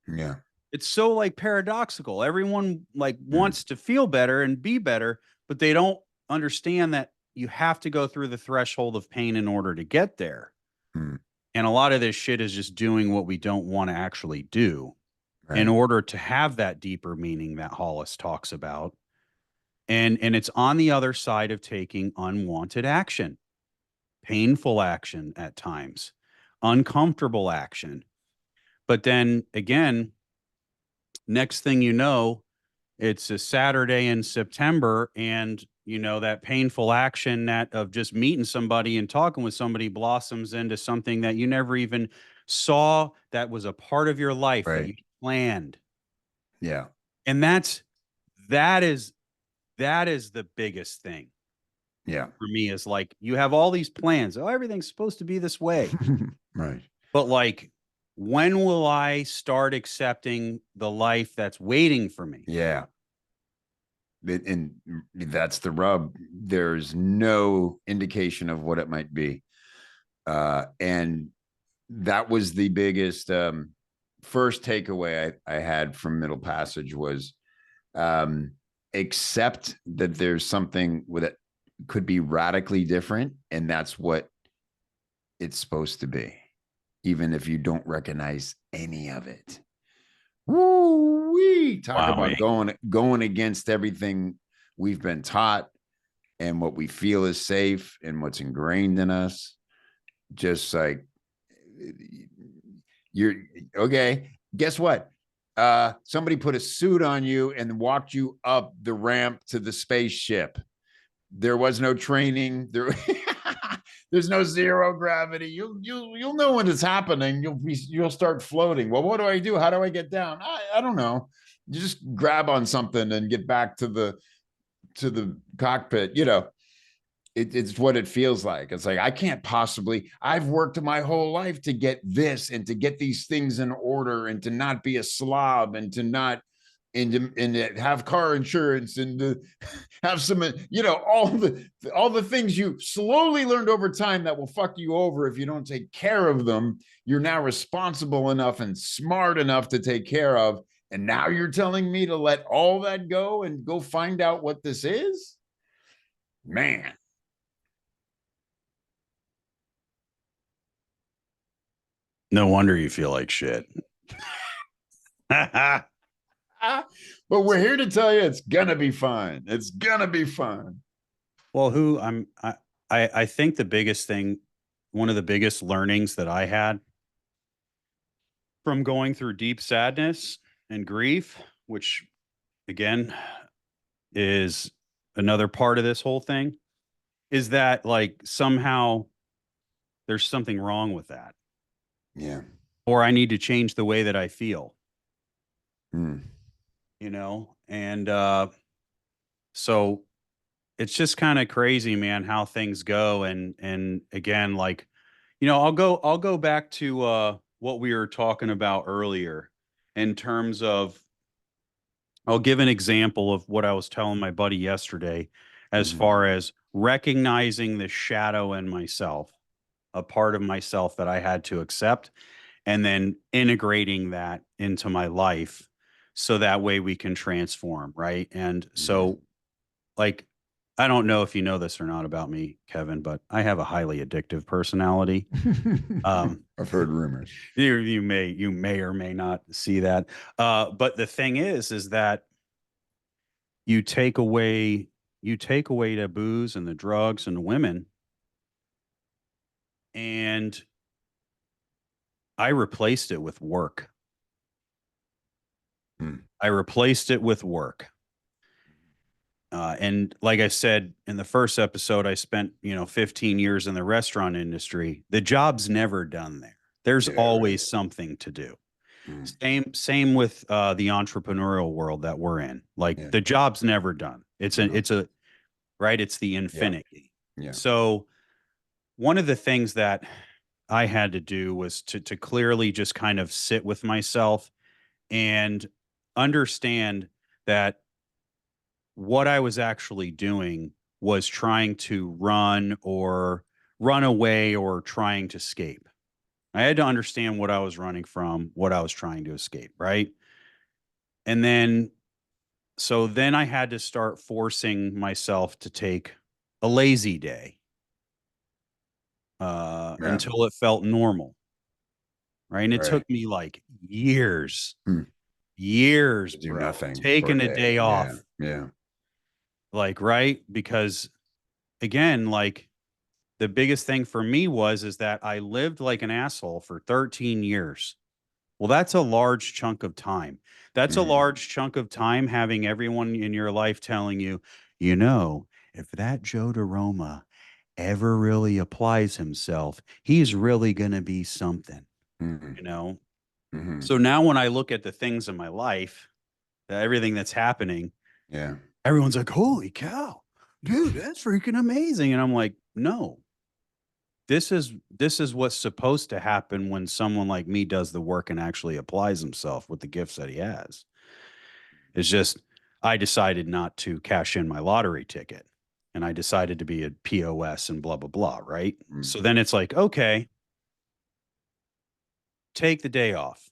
[SPEAKER 1] yeah,
[SPEAKER 2] It's so like paradoxical. Everyone like
[SPEAKER 1] mm,
[SPEAKER 2] wants to feel better and be better, but they don't understand that you have to go through the threshold of pain in order to get there.
[SPEAKER 1] mm,
[SPEAKER 2] And a lot of this shit is just doing what we don't want to actually do in
[SPEAKER 1] right,
[SPEAKER 2] order to have that deeper meaning that Hollis talks about. And it's on the other side of taking unwanted action, painful action at times, uncomfortable action. But then again, next thing you know, it's a Saturday in September and that painful action that of just meeting somebody and talking with somebody blossoms into something that you never even saw that was a part of your life that
[SPEAKER 1] right,
[SPEAKER 2] you planned.
[SPEAKER 1] yeah,
[SPEAKER 2] And that is that is the biggest thing
[SPEAKER 1] yeah,
[SPEAKER 2] for me is like you have all these plans. Oh, everything's supposed to be this way.
[SPEAKER 1] right,
[SPEAKER 2] But like when will I start accepting the life that's waiting for me?
[SPEAKER 1] yeah. And that's the rub. There's no indication of what it might be, and that was the biggest first takeaway I had from Middle Passage was um, accept that there's something with it. could be radically different, and that's what it's supposed to be, even if you don't recognize any of it. Woo wee! Talk
[SPEAKER 2] Wow.
[SPEAKER 1] about going against everything we've been taught and what we feel is safe and what's ingrained in us. Just like you're okay. Guess what? Somebody put a suit on you and walked you up the ramp to the spaceship. There was no training. There's no zero gravity. You'll know when it's happening. You'll start floating. Well, what do I do? How do I get down? I don't know. You just grab on something and get back to the cockpit. It's what it feels like. It's like, I can't possibly, I've worked my whole life to get this and to get these things in order and to not be a slob and to not, and to have car insurance and to have some, all the things you slowly learned over time that will fuck you over if you don't take care of them. You're now responsible enough and smart enough to take care of. And now you're telling me to let all that go and go find out what this is? Man.
[SPEAKER 2] No wonder you feel like shit.
[SPEAKER 1] But we're here to tell you it's gonna be fine. It's gonna be fine.
[SPEAKER 2] Well, I think the biggest thing, one of the biggest learnings that I had from going through deep sadness and grief, which again is another part of this whole thing, is that like somehow there's something wrong with that,
[SPEAKER 1] Yeah.
[SPEAKER 2] or I need to change the way that I feel,
[SPEAKER 1] Mm.
[SPEAKER 2] and so it's just kind of crazy, man, how things go. And again, like, I'll go back to what we were talking about earlier in terms of, I'll give an example of what I was telling my buddy yesterday, as
[SPEAKER 1] Mhm.
[SPEAKER 2] far as recognizing the shadow in myself, a part of myself that I had to accept, and then integrating that into my life so that way we can transform, right? And
[SPEAKER 1] Mhm.
[SPEAKER 2] so, like, I don't know if you know this or not about me, Kevin, but I have a highly addictive personality.
[SPEAKER 1] I've heard rumors.
[SPEAKER 2] You may or may not see that. But the thing is that you take away you take away the booze and the drugs and the women, and I replaced it with work.
[SPEAKER 1] Mm.
[SPEAKER 2] I replaced it with work. And like I said in the first episode, I spent 15 years in the restaurant industry. The job's never done there. There's
[SPEAKER 1] Yeah, right.
[SPEAKER 2] always something to do.
[SPEAKER 1] Mm.
[SPEAKER 2] Same with the entrepreneurial world that we're in. Like,
[SPEAKER 1] Yeah.
[SPEAKER 2] the job's never done.
[SPEAKER 1] No.
[SPEAKER 2] It's a right. It's the
[SPEAKER 1] Yeah.
[SPEAKER 2] infinity.
[SPEAKER 1] Yeah.
[SPEAKER 2] So one of the things that I had to do was to clearly just kind of sit with myself and understand that what I was actually doing was trying to run away or trying to escape. I had to understand what I was running from, what I was trying to escape, right? And then I had to start forcing myself to take a lazy day
[SPEAKER 1] Yeah.
[SPEAKER 2] until it felt normal, right? And it
[SPEAKER 1] Right.
[SPEAKER 2] took me like years,
[SPEAKER 1] Mm.
[SPEAKER 2] years,
[SPEAKER 1] To do
[SPEAKER 2] bro,
[SPEAKER 1] nothing for a
[SPEAKER 2] taking a
[SPEAKER 1] day.
[SPEAKER 2] day
[SPEAKER 1] Yeah.
[SPEAKER 2] off,
[SPEAKER 1] Yeah.
[SPEAKER 2] like, right? Because again, like, the biggest thing for me is that I lived like an asshole for 13 years. Well, that's a large chunk of time. That's a
[SPEAKER 1] Mm.
[SPEAKER 2] large chunk of time having everyone in your life telling you, if that Joe DiRoma ever really applies himself, he's really going to be something,
[SPEAKER 1] Mm.
[SPEAKER 2] you know?
[SPEAKER 1] Mm.
[SPEAKER 2] So now when I look at the things in my life, everything that's happening,
[SPEAKER 1] Yeah.
[SPEAKER 2] everyone's like, holy cow, dude, that's freaking amazing. And I'm like, no, this is what's supposed to happen when someone like me does the work and actually applies himself with the gifts that he has. It's just, I decided not to cash in my lottery ticket, and I decided to be a POS and blah blah blah, right?
[SPEAKER 1] Mm.
[SPEAKER 2] So then it's like, okay, take the day off.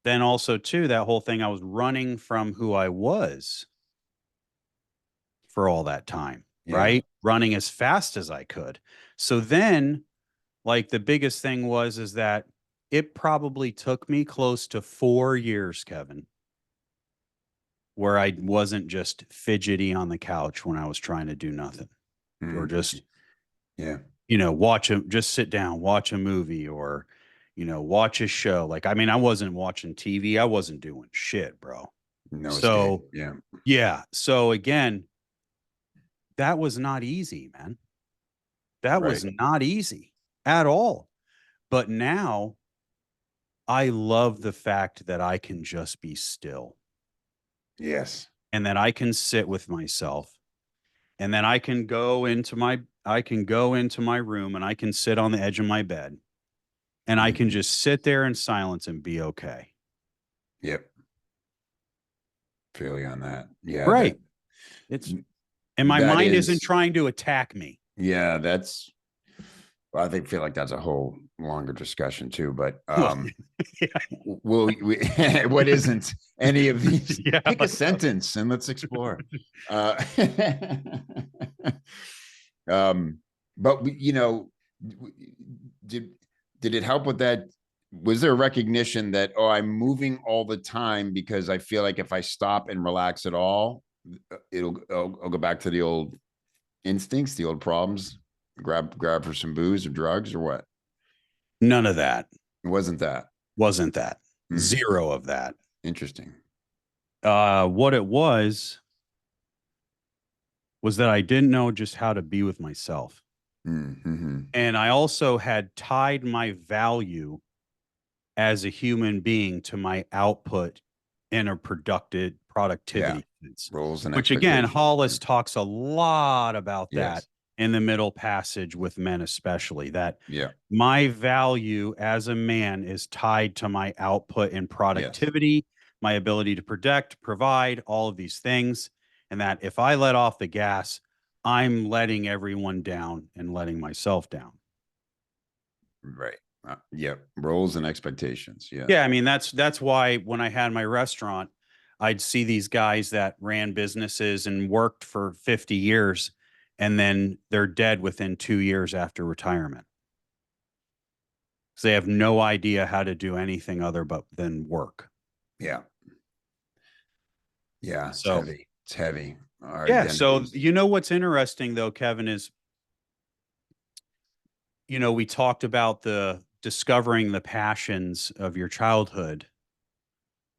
[SPEAKER 2] Then also too, that whole thing, I was running from who I was for all that time.
[SPEAKER 1] Yeah.
[SPEAKER 2] right? Running as fast as I could. So then, like, the biggest thing is that it probably took me close to 4 years, Kevin, where I wasn't just fidgety on the couch when I was trying to do nothing, or
[SPEAKER 1] Mm.
[SPEAKER 2] just,
[SPEAKER 1] Yeah.
[SPEAKER 2] just sit down, watch a movie, or, watch a show. Like, I mean, I wasn't watching TV. I wasn't doing shit, bro.
[SPEAKER 1] No escape.
[SPEAKER 2] So,
[SPEAKER 1] Yeah.
[SPEAKER 2] yeah. So again, that was not easy, man. That
[SPEAKER 1] Right.
[SPEAKER 2] was not easy at all. But now I love the fact that I can just be still,
[SPEAKER 1] Yes.
[SPEAKER 2] and that I can sit with myself, and then I can go into my room, and I can sit on the edge of my bed, and I can
[SPEAKER 1] Mhm.
[SPEAKER 2] just sit there in silence and be okay.
[SPEAKER 1] Yep. Feel you on that. Yeah.
[SPEAKER 2] Right. It's and my
[SPEAKER 1] That
[SPEAKER 2] mind isn't
[SPEAKER 1] is,
[SPEAKER 2] trying to attack me.
[SPEAKER 1] yeah, that's, well, I think, feel like that's a whole longer discussion too, but,
[SPEAKER 2] Well, yeah,
[SPEAKER 1] what isn't any of these?
[SPEAKER 2] yeah,
[SPEAKER 1] Pick a
[SPEAKER 2] let's go.
[SPEAKER 1] sentence and let's explore. Uh, um, but did did it help with that? Was there a recognition that, oh, I'm moving all the time because I feel like if I stop and relax at all, I'll go back to the old instincts, the old problems, grab for some booze or drugs or what?
[SPEAKER 2] None of that.
[SPEAKER 1] It wasn't that.
[SPEAKER 2] Wasn't that.
[SPEAKER 1] Hmm.
[SPEAKER 2] Zero of that.
[SPEAKER 1] Interesting.
[SPEAKER 2] What it was that I didn't know just how to be with myself.
[SPEAKER 1] Mm-hmm.
[SPEAKER 2] And I also had tied my value as a human being to my output in a productive
[SPEAKER 1] Yeah.
[SPEAKER 2] productivity sense,
[SPEAKER 1] Roles and
[SPEAKER 2] which again,
[SPEAKER 1] expectations. Yeah.
[SPEAKER 2] Hollis talks a lot about that
[SPEAKER 1] Yes.
[SPEAKER 2] in the middle passage with men, especially that
[SPEAKER 1] Yeah.
[SPEAKER 2] my value as a man is tied to my output in
[SPEAKER 1] Yes.
[SPEAKER 2] productivity, my ability to protect, provide, all of these things. And that if I let off the gas, I'm letting everyone down and letting myself down.
[SPEAKER 1] Right. Yeah. Roles and expectations. Yeah.
[SPEAKER 2] Yeah, I mean that's why when I had my restaurant, I'd see these guys that ran businesses and worked for 50 years, and then they're dead within 2 years after retirement. So they have no idea how to do anything other but than work.
[SPEAKER 1] Yeah. Yeah. It's
[SPEAKER 2] So,
[SPEAKER 1] heavy. It's heavy. Our
[SPEAKER 2] yeah, so
[SPEAKER 1] identities.
[SPEAKER 2] what's interesting though, Kevin, is we talked about the discovering the passions of your childhood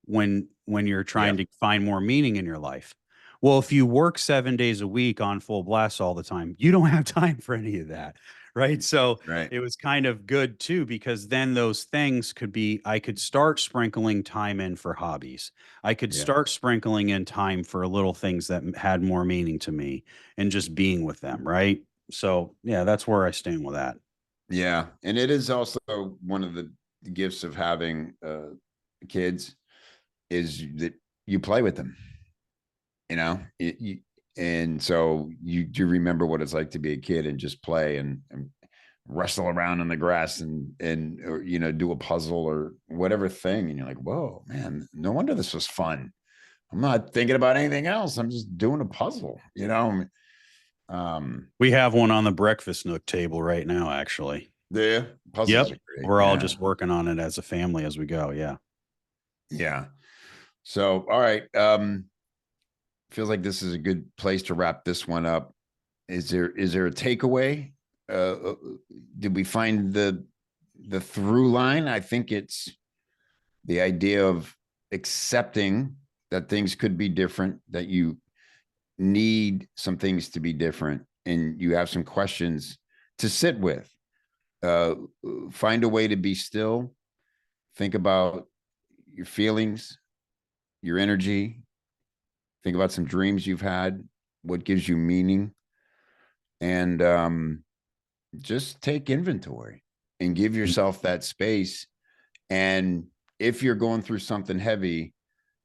[SPEAKER 2] when you're trying
[SPEAKER 1] Yeah.
[SPEAKER 2] to find more meaning in your life. Well, if you work 7 days a week on full blast all the time, you don't have time for any of that, right? So
[SPEAKER 1] Right.
[SPEAKER 2] it was kind of good too, because then those things I could start sprinkling time in for hobbies. I could
[SPEAKER 1] Yeah.
[SPEAKER 2] start sprinkling in time for little things that had more meaning to me and just being with them, right? So, yeah, that's where I stand with that.
[SPEAKER 1] Yeah. And it is also one of the gifts of having kids is that you play with them, and so you do remember what it's like to be a kid and just play and wrestle around in the grass and or, do a puzzle or whatever thing. And you're like, whoa, man, no wonder this was fun. I'm not thinking about anything else. I'm just doing a puzzle.
[SPEAKER 2] We have one on the breakfast nook table right now, actually.
[SPEAKER 1] The puzzles
[SPEAKER 2] Yep.
[SPEAKER 1] are great.
[SPEAKER 2] We're all
[SPEAKER 1] Yeah.
[SPEAKER 2] just working on it as a family as we go. Yeah.
[SPEAKER 1] Yeah. So, all right. Feels like this is a good place to wrap this one up. Is there a takeaway? Uh, did we find the through line? I think it's the idea of accepting that things could be different, that you need some things to be different, and you have some questions to sit with. Uh, find a way to be still. Think about your feelings, your energy. Think about some dreams you've had, what gives you meaning, and just take inventory and give yourself that space. And if you're going through something heavy,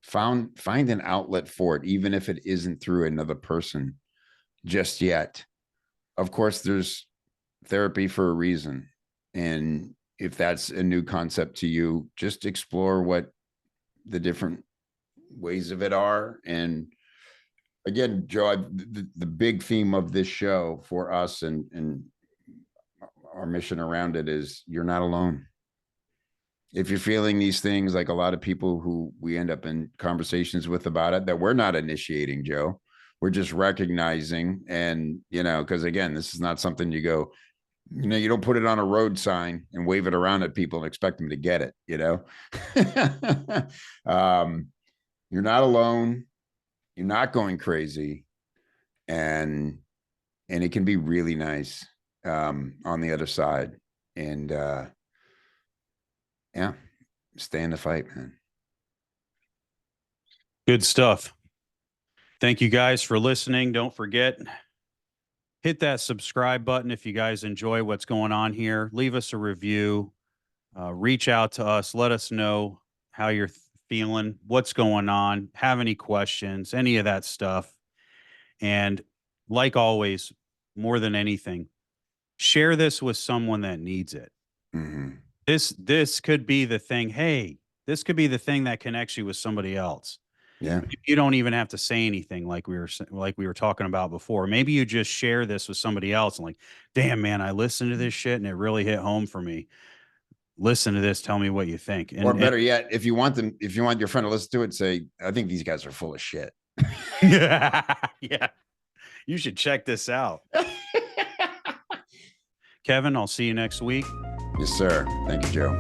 [SPEAKER 1] find an outlet for it, even if it isn't through another person just yet. Of course, there's therapy for a reason. And if that's a new concept to you, just explore what the different ways of it are, and again, Joe, the big theme of this show for us and our mission around it is you're not alone. If you're feeling these things, like a lot of people who we end up in conversations with about it, that we're not initiating, Joe, we're just recognizing. And, because again, this is not something you go, you don't put it on a road sign and wave it around at people and expect them to get it, you're not alone. You're not going crazy. And it can be really nice on the other side. And yeah, stay in the fight, man.
[SPEAKER 2] Good stuff. Thank you guys for listening. Don't forget, hit that subscribe button if you guys enjoy what's going on here. Leave us a review. Reach out to us. Let us know how you're feeling, what's going on, have any questions, any of that stuff. And like always, more than anything, share this with someone that needs it.
[SPEAKER 1] Mm-hmm.
[SPEAKER 2] This could be the thing. Hey, this could be the thing that connects you with somebody else.
[SPEAKER 1] Yeah.
[SPEAKER 2] You don't even have to say anything like we were talking about before. Maybe you just share this with somebody else and like, damn, man, I listened to this shit and it really hit home for me. Listen to this. Tell me what you think.
[SPEAKER 1] Or better yet, if you want your friend to listen to it, say, I think these guys are full of shit.
[SPEAKER 2] Yeah. You should check this out. Kevin, I'll see you next week.
[SPEAKER 1] Yes, sir. Thank you, Joe.